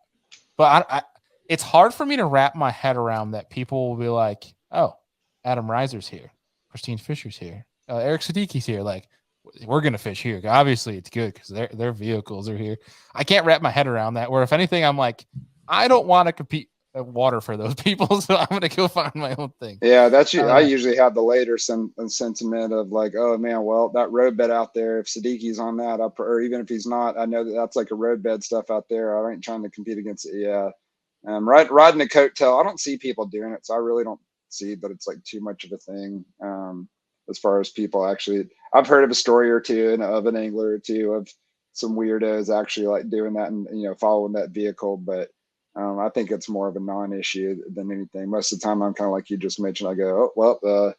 it's hard for me to wrap my head around that people will be like, oh, Adam RISER's here, Christine Fisher's here, Eric Siddiqui's here. Like, we're going to fish here. Obviously it's good because their vehicles are here. I can't wrap my head around that, where if anything, I'm like, I don't want to compete water for those people, so I'm going to go find my own thing. Yeah, I usually have the later sentiment of like, oh man, well, that roadbed out there, if Siddiqui's on that, or even if he's not, I know that's like a roadbed stuff out there. I ain't trying to compete against it. Yeah. Riding a coattail, I don't see people doing it, so I really don't see that it's like too much of a thing. As far as people actually, I've heard of a story or two and of an angler or two of some weirdos actually like doing that and following that vehicle, but I think it's more of a non-issue than anything. Most of the time, I'm kind of like you just mentioned. I go, oh well,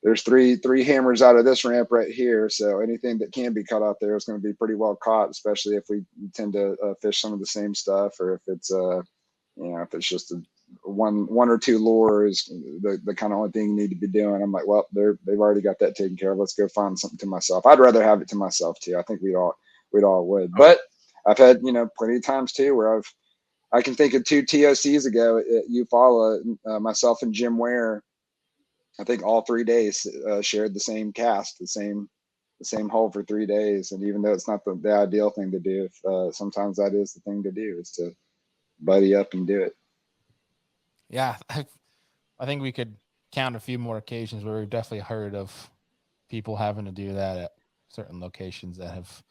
there's three hammers out of this ramp right here, so anything that can be caught out there is going to be pretty well caught, especially if we tend to fish some of the same stuff, or if it's if it's just one or two lures, the kind of only thing you need to be doing. I'm like, well, they've already got that taken care of. Let's go find something to myself. I'd rather have it to myself too. I think we'd all would. But I've had plenty of times too where I can think of 2 TOCs ago at Eufaula, myself and Jim Ware, I think all 3 days shared the same cast, the same hole for 3 days. And even though it's not the ideal thing to do, sometimes that is the thing to do, is to buddy up and do it. Yeah, I think we could count a few more occasions where we've definitely heard of people having to do that at certain locations that have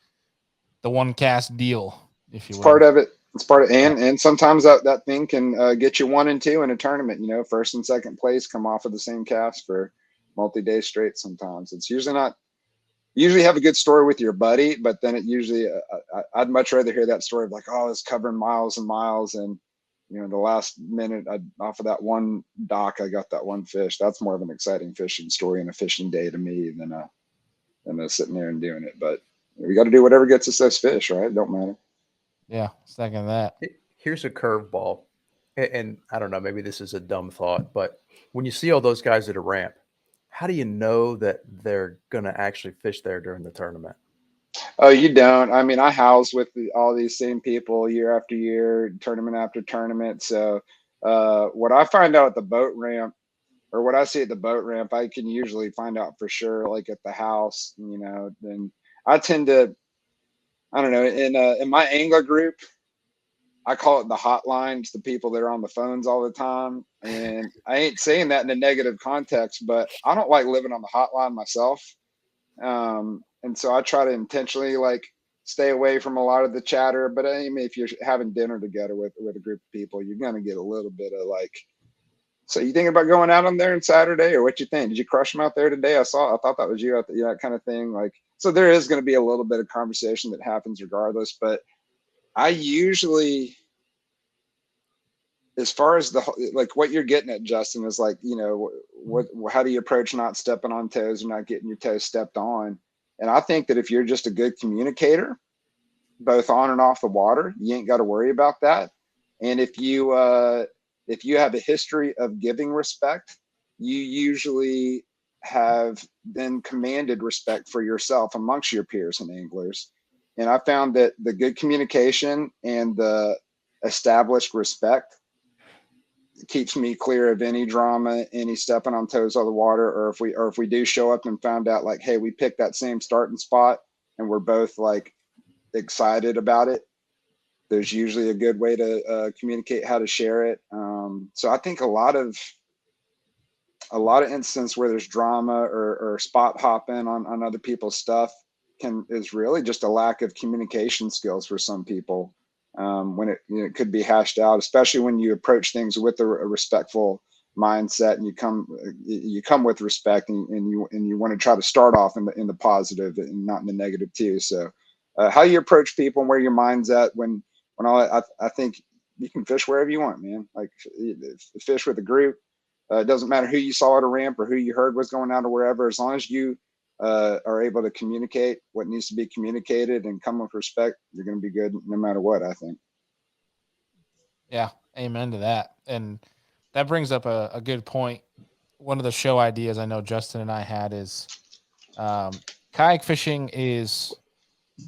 the one cast deal, if you will. It's part of it. It's part of, and sometimes that thing can get you 1 and 2 in a tournament. First and second place come off of the same cast for multi-day straight. Sometimes it's usually not. You usually have a good story with your buddy, but then it usually I'd much rather hear that story of like, oh, it's covering miles and miles, and the last minute off of that one dock, I got that one fish. That's more of an exciting fishing story and a fishing day to me than sitting there and doing it. But we got to do whatever gets us those fish, right? It don't matter. Yeah, second that. Here's a curveball. And I don't know, maybe this is a dumb thought, but when you see all those guys at a ramp, how do you know that they're going to actually fish there during the tournament? Oh, you don't. I mean, I house with all these same people year after year, tournament after tournament. So what I find out at the boat ramp, or what I see at the boat ramp, I can usually find out for sure, like at the house, then I tend to, I don't know, in my angler group, I call it the hotlines, the people that are on the phones all the time. And I ain't saying that in a negative context, but I don't like living on the hotline myself. And so I try to intentionally like stay away from a lot of the chatter. But I mean, if you're having dinner together with a group of people, you're going to get a little bit of like, so you thinking about going out on there on Saturday, or what you think? Did you crush them out there today? I thought that was you out there, that kind of thing. Like, so there is going to be a little bit of conversation that happens regardless. But I usually, as far as like what you're getting at, Justin, is like, how do you approach not stepping on toes or not getting your toes stepped on? And I think that if you're just a good communicator, both on and off the water, you ain't got to worry about that. And if you have a history of giving respect, you usually have then commanded respect for yourself amongst your peers and anglers. And I found that the good communication and the established respect keeps me clear of any drama, any stepping on toes on the water, or if we do show up and found out like, hey, we picked that same starting spot and we're both like excited about it, there's usually a good way to communicate how to share it. So I think a lot of instances where there's drama or spot hopping on other people's stuff is really just a lack of communication skills for some people. When it could be hashed out, especially when you approach things with a respectful mindset and you come with respect and you want to try to start off in the positive and not in the negative too. So how you approach people and where your mind's at when I think you can fish wherever you want, man. Like fish with a group. It doesn't matter who you saw at a ramp or who you heard was going out or wherever, as long as you are able to communicate what needs to be communicated and come with respect, you're going to be good no matter what, I think. Yeah, amen to that. And that brings up a good point. One of the show ideas I know Justin and I had is kayak fishing is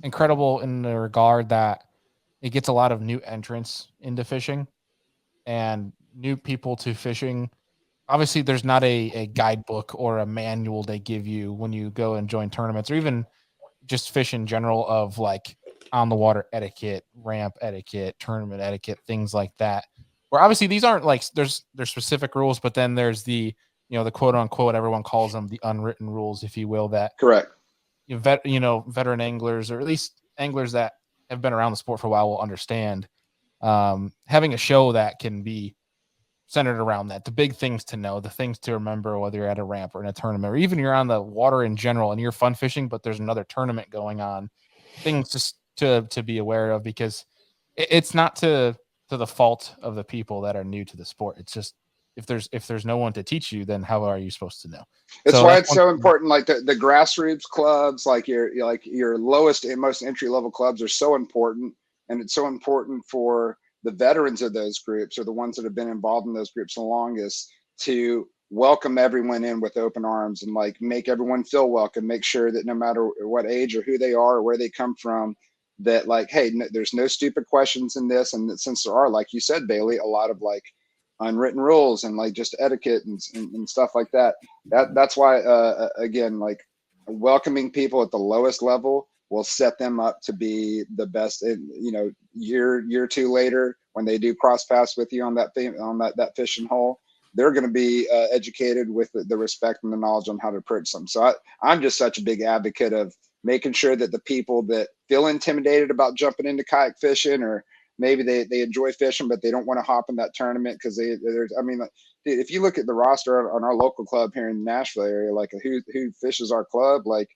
incredible in the regard that it gets a lot of new entrants into fishing and new people to fishing. Obviously, there's not a guidebook or a manual they give you when you go and join tournaments or even just fish in general of like on the water etiquette, ramp etiquette, tournament etiquette, things like that. Where obviously these aren't like there's specific rules, but then there's the the quote unquote everyone calls them the unwritten rules, if you will, that Correct. Veteran anglers or at least anglers that have been around the sport for a while will understand. Having a show that can be centered around that, the big things to know, the things to remember, whether you're at a ramp or in a tournament, or even you're on the water in general and you're fun fishing, but there's another tournament going on, things just to be aware of, because it's not to the fault of the people that are new to the sport. It's just if there's no one to teach you, then how are you supposed to know? It's So why that's it's so important. Like the grassroots clubs, like your lowest and most entry level clubs are so important, and it's so important for the veterans of those groups or the ones that have been involved in those groups the longest to welcome everyone in with open arms and like make everyone feel welcome. Make sure that no matter what age or who they are or where they come from, that like, hey, there's no stupid questions in this, and that since there are, like you said, Bailey, a lot of like unwritten rules and like just etiquette and stuff like that. That's why again, like welcoming people at the lowest level will set them up to be the best. And year or two later, when they do cross paths with you on that fishing hole, they're going to be educated with the respect and the knowledge on how to approach them. So I'm just such a big advocate of making sure that the people that feel intimidated about jumping into kayak fishing, or maybe they enjoy fishing but they don't want to hop in that tournament because dude, if you look at the roster on our local club here in the Nashville area, like who fishes our club, like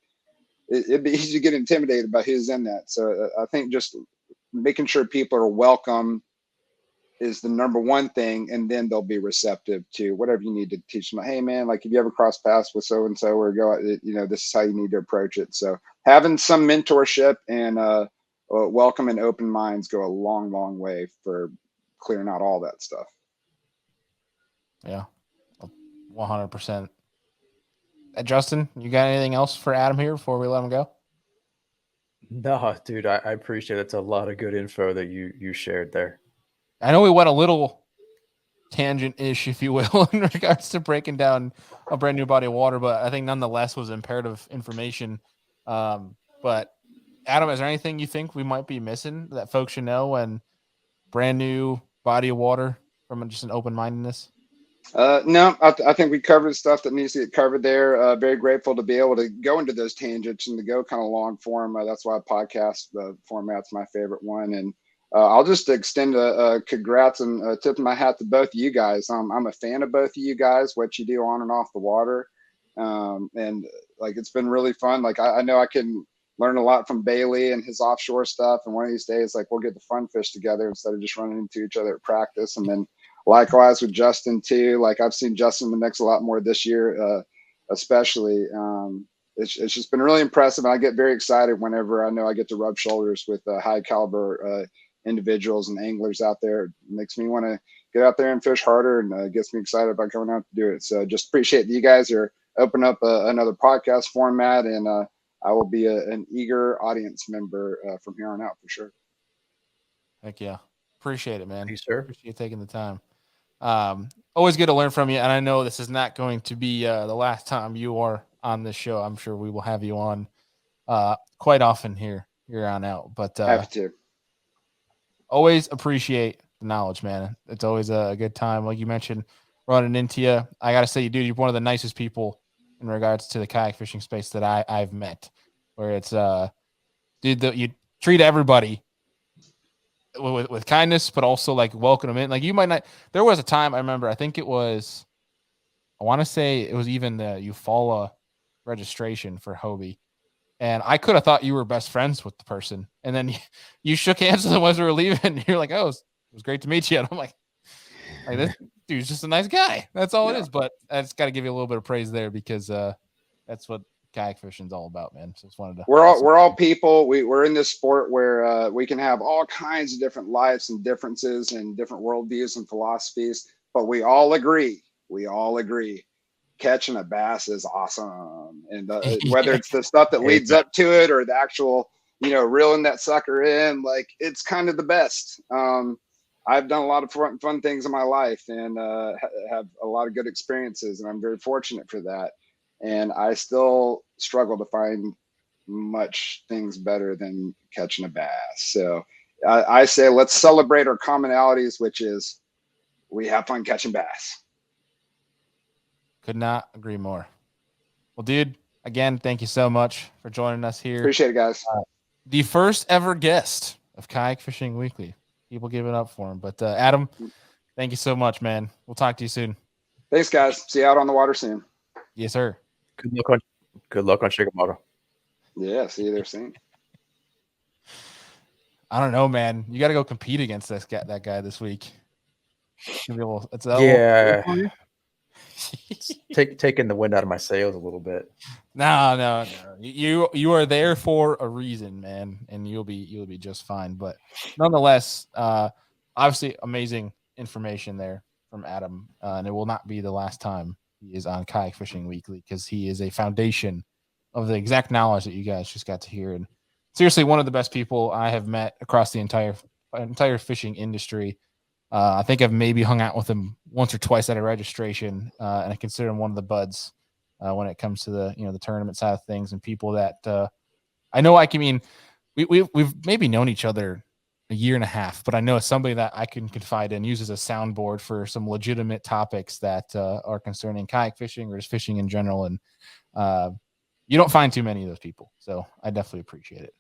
it'd be easy to get intimidated by who's in that. So I think just making sure people are welcome is the number one thing, and then they'll be receptive to whatever you need to teach them. Hey man, like if you ever cross paths with so and so, or go, this is how you need to approach it. So having some mentorship and welcome and open minds go a long, long way for clearing out all that stuff. Yeah, 100%. Justin, you got anything else for Adam here before we let him go? No, dude, I appreciate it. It's a lot of good info that you shared there. I know we went a little tangent-ish, if you will, in regards to breaking down a brand new body of water, but I think nonetheless was imperative information. But Adam, is there anything you think we might be missing that folks should know when brand new body of water from just an open-mindedness? No, I think we covered stuff that needs to get covered there. Very grateful to be able to go into those tangents and to go kind of long form. That's why podcast format's my favorite one. And I'll just extend a congrats and a tip of my hat to both of you guys. I'm a fan of both of you guys, what you do on and off the water. And like, it's been really fun. Like, I know I can learn a lot from Bailey and his offshore stuff. And one of these days, like, we'll get the fun fish together instead of just running into each other at practice. And then likewise with Justin too. Like, I've seen Justin in the mix a lot more this year, especially. It's just been really impressive. And I get very excited whenever I know I get to rub shoulders with high caliber individuals and anglers out there. It makes me want to get out there and fish harder, and gets me excited about going out to do it. So just appreciate that you guys are opening up another podcast format, and I will be an eager audience member from here on out for sure. Heck yeah. Appreciate it, man. Thank you, sir. Appreciate you taking the time. Always good to learn from you. And I know this is not going to be the last time you are on this show. I'm sure we will have you on quite often here on out. But Have to. Always appreciate the knowledge, man. It's always a good time. Like you mentioned, running into you. I got to say, dude, you're one of the nicest people in regards to the kayak fishing space that I've met, where it's, dude, you treat everybody with kindness, but also like welcome them in. Like, you might not, there was a time I remember, I think it was, I want to say it was even the Eufaula registration for Hobie. And I could have thought you were best friends with the person. And then you shook hands with them as we were leaving. And you're like, oh, it was great to meet you. And I'm like this dude's just a nice guy. That's all it is. But I just got to give you a little bit of praise there, because that's what kayak fishing is all about, man. So just wanted to. We're all people. We're in this sport where we can have all kinds of different lives and differences and different worldviews and philosophies, but we all agree. Catching a bass is awesome, and whether it's the stuff that leads up to it or the actual, reeling that sucker in, like, it's kind of the best. I've done a lot of fun things in my life, and have a lot of good experiences, and I'm very fortunate for that. And I still struggle to find much things better than catching a bass. So I say, let's celebrate our commonalities, which is we have fun catching bass. Could not agree more. Well, dude, again, thank you so much for joining us here. Appreciate it, guys. The first ever guest of Kayak Fishing Weekly. People give it up for him. But Adam, thank you so much, man. We'll talk to you soon. Thanks, guys. See you out on the water soon. Yes, sir. Good luck on Shigemoto. Yeah, see you there soon. I don't know, man. You got to go compete against that guy this week. Taking the wind out of my sails a little bit. No. You are there for a reason, man, and you'll be just fine. But nonetheless, obviously amazing information there from Adam, and it will not be the last time he is on Kayak Fishing Weekly, because he is a foundation of the exact knowledge that you guys just got to hear. And seriously, one of the best people I have met across the entire fishing industry. I think I've maybe hung out with him once or twice at a registration, and I consider him one of the buds when it comes to the tournament side of things, and people that I know. We've maybe known each other a year and a half, but I know it's somebody that I can confide in, use as a soundboard for some legitimate topics that are concerning kayak fishing or just fishing in general. And you don't find too many of those people, so I definitely appreciate it.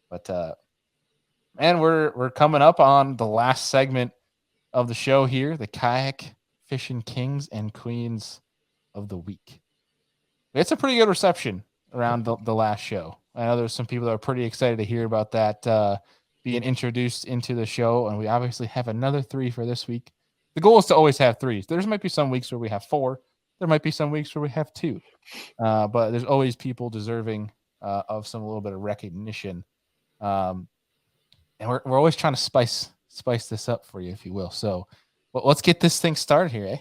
But man, we're coming up on the last segment of the show here, the Kayak Fishing Kings and Queens of the Week. It's a pretty good reception around the last show. I know there's some people that are pretty excited to hear about that being introduced into the show, and we obviously have another 3 for this week. The goal is to always have 3. There might be some weeks where we have 4. There might be some weeks where we have 2. But there's always people deserving of some little bit of recognition. And we're always trying to spice this up for you, if you will. So let's get this thing started here, eh?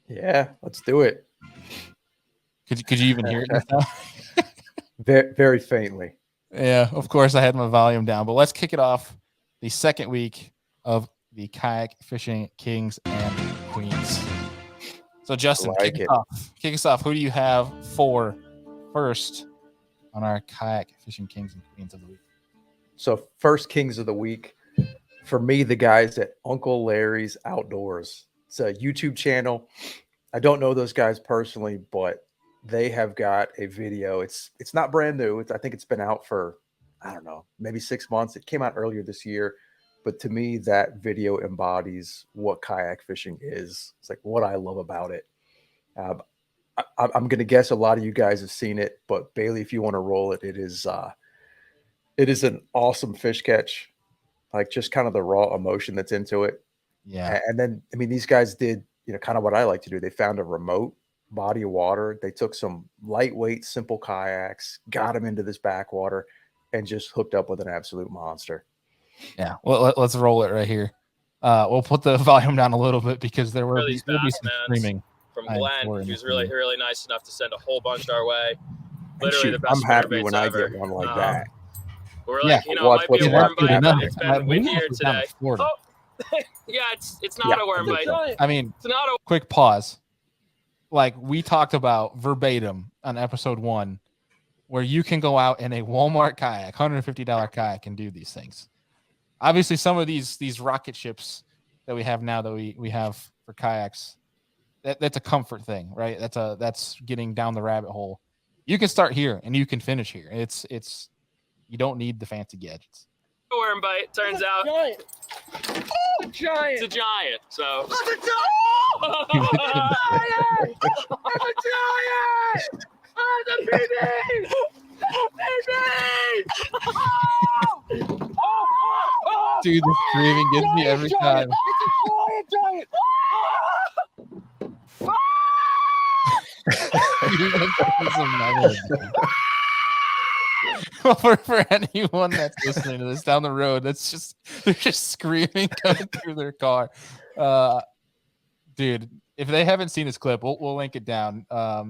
Yeah, let's do it. Could you even hear it just now? Very, very faintly. Yeah, of course I had my volume down, but let's kick it off. The second week of the Kayak Fishing Kings and Queens. So Justin, kick us off. Who do you have for first on our Kayak Fishing Kings and Queens of the week? So first Kings of the week, for me, the guys at Uncle Larry's Outdoors. It's a YouTube channel. I don't know those guys personally, but they have got a video. It's not brand new. I think it's been out for, I don't know, maybe 6 months. It came out earlier this year. But to me, that video embodies what kayak fishing is. It's like what I love about it. I'm going to guess a lot of you guys have seen it, but Bailey, if you want to roll it, it is an awesome fish catch. Like just kind of the raw emotion that's into it. Yeah. And then, I mean, these guys did, kind of what I like to do. They found a remote body of water. They took some lightweight, simple kayaks, got them into this backwater, and just hooked up with an absolute monster. Yeah. Well, let's roll it right here. We'll put the volume down a little bit because there will be some screaming from Glenn. He was really, really nice enough to send a whole bunch our way. Literally the best. I'm happy when I get one like that. We're like, it might be a worm bite, but it's been windier today. Oh, yeah, it's not a worm bite. I mean, it's not a quick pause. Like we talked about verbatim on episode 1, where you can go out in a Walmart kayak, $150 kayak, and do these things. Obviously, some of these rocket ships that we have now that we have for kayaks, that's a comfort thing, right? That's getting down the rabbit hole. You can start here and you can finish here. It's you don't need the fancy gadgets. Worm bite, turns out. Giant. Oh, giant. It's a giant. So. It's a giant. It's a giant. Oh, the baby. Dude, the screaming gets me every time. It's a giant. Well, for anyone that's listening to this down the road, they're just screaming coming through their car. Dude, if they haven't seen this clip, we'll link it down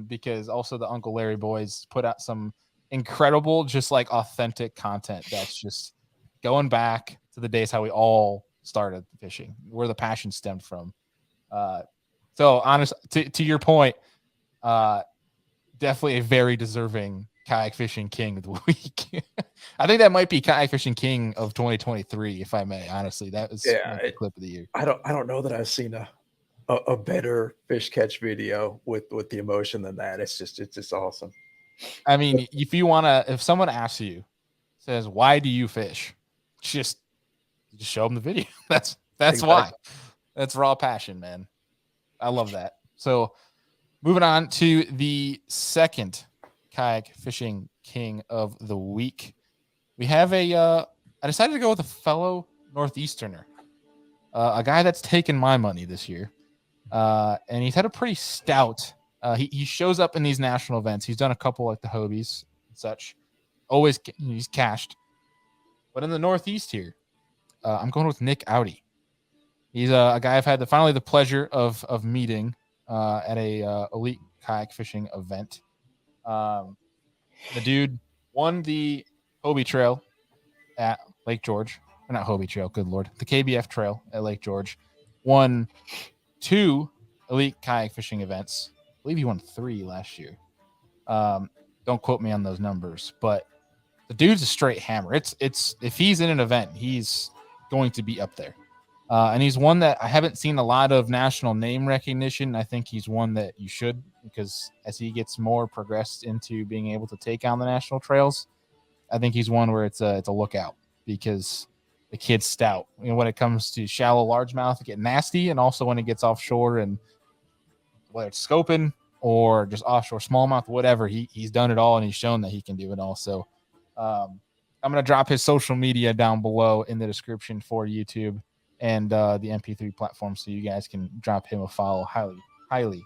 because also the Uncle Larry boys put out some incredible, just like authentic content that's just going back to the days how we all started fishing, where the passion stemmed from. So honest to your point, definitely a very deserving kayak fishing king of the week. I think that might be kayak fishing king of 2023, if I may. Honestly, that was the clip of the year. I don't know that I've seen a better fish catch video with the emotion than that. It's just awesome. I mean, if someone asks you, says, "Why do you fish?" Just show them the video. That's exactly why. That's raw passion, man. I love that. So moving on to the second kayak fishing king of the week. We have I decided to go with a fellow Northeasterner, a guy that's taken my money this year. And he's had a pretty stout, he shows up in these national events. He's done a couple like the Hobies and such. Always he's cashed. But in the Northeast here, I'm going with Nick Audi. He's a guy I've had finally the pleasure of meeting at a elite kayak fishing event. The dude won the Hobie Trail at Lake George. Or not Hobie Trail, good Lord. The KBF Trail at Lake George. Won 2 elite kayak fishing events. I believe he won 3 last year. Don't quote me on those numbers, but the dude's a straight hammer. It's if he's in an event, he's going to be up there. And he's one that I haven't seen a lot of national name recognition. I think he's one that you should, because as he gets more progressed into being able to take on the national trails, I think he's one where it's a lookout, because the kid's stout. You know, when it comes to shallow largemouth, it get nasty, and also when it gets offshore, and whether it's scoping or just offshore smallmouth, whatever, he's done it all, and he's shown that he can do it all. So I I'm going to drop his social media down below in the description for YouTube and the MP3 platform, so you guys can drop him a follow. Highly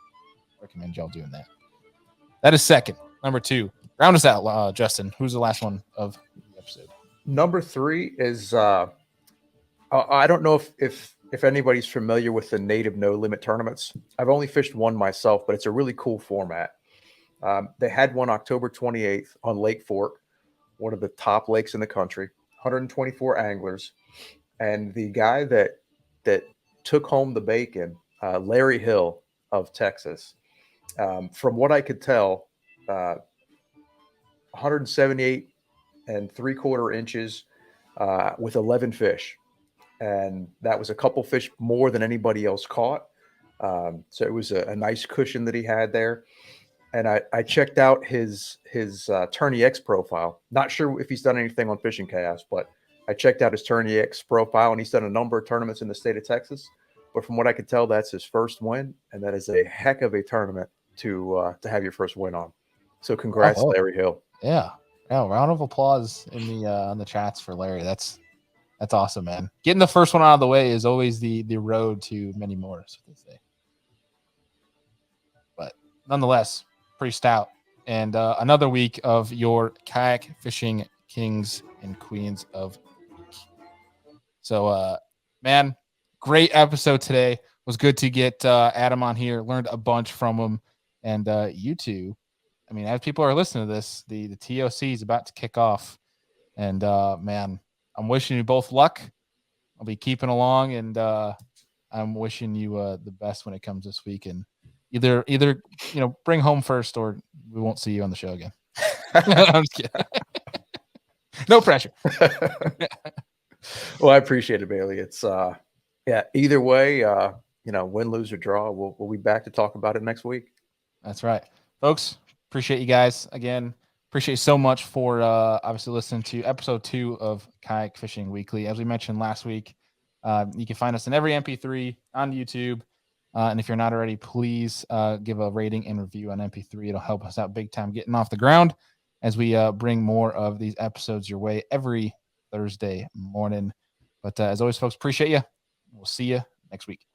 recommend y'all doing that. That is second. Number 2. Round us out, Justin. Who's the last one of the episode? Number 3 is I don't know if anybody's familiar with the native no limit tournaments. I've only fished one myself, but it's a really cool format. They had one October 28th on Lake Fork, one of the top lakes in the country, 124 anglers. And the guy that took home the bacon, Larry Hill of Texas, from what I could tell, 178 and 3/4 inches with 11 fish. And that was a couple fish more than anybody else caught. So it was a nice cushion that he had there. And I checked out his Tourney X profile. Not sure if he's done anything on Fishing Chaos, but I checked out his Tourney X profile, and he's done a number of tournaments in the state of Texas. But from what I could tell, that's his first win, and that is a heck of a tournament to have your first win on. So congrats, Larry Hill. Yeah. Round of applause in the on the chats for Larry. That's awesome, man. Getting the first one out of the way is always the road to many more, so they say. But nonetheless, pretty stout. And another week of your kayak fishing kings and queens of the week. So, man, great episode today. It was good to get Adam on here. Learned a bunch from him. And you two, I mean, as people are listening to this, the TOC is about to kick off. And, man, I'm wishing you both luck. I'll be keeping along, and I'm wishing you the best when it comes this week. And either bring home first, or we won't see you on the show again. I'm just kidding. No pressure. Well, I appreciate it, Bailey. It's either way, win, lose, or draw, we'll be back to talk about it next week. That's right, folks. Appreciate you guys again. Appreciate you so much for obviously listening to episode 2 of Kayak Fishing Weekly. As we mentioned last week, you can find us in every MP3 on YouTube. And if you're not already, please give a rating and review on MP3. It'll help us out big time getting off the ground as we bring more of these episodes your way every Thursday morning. But as always, folks, appreciate you. We'll see you next week.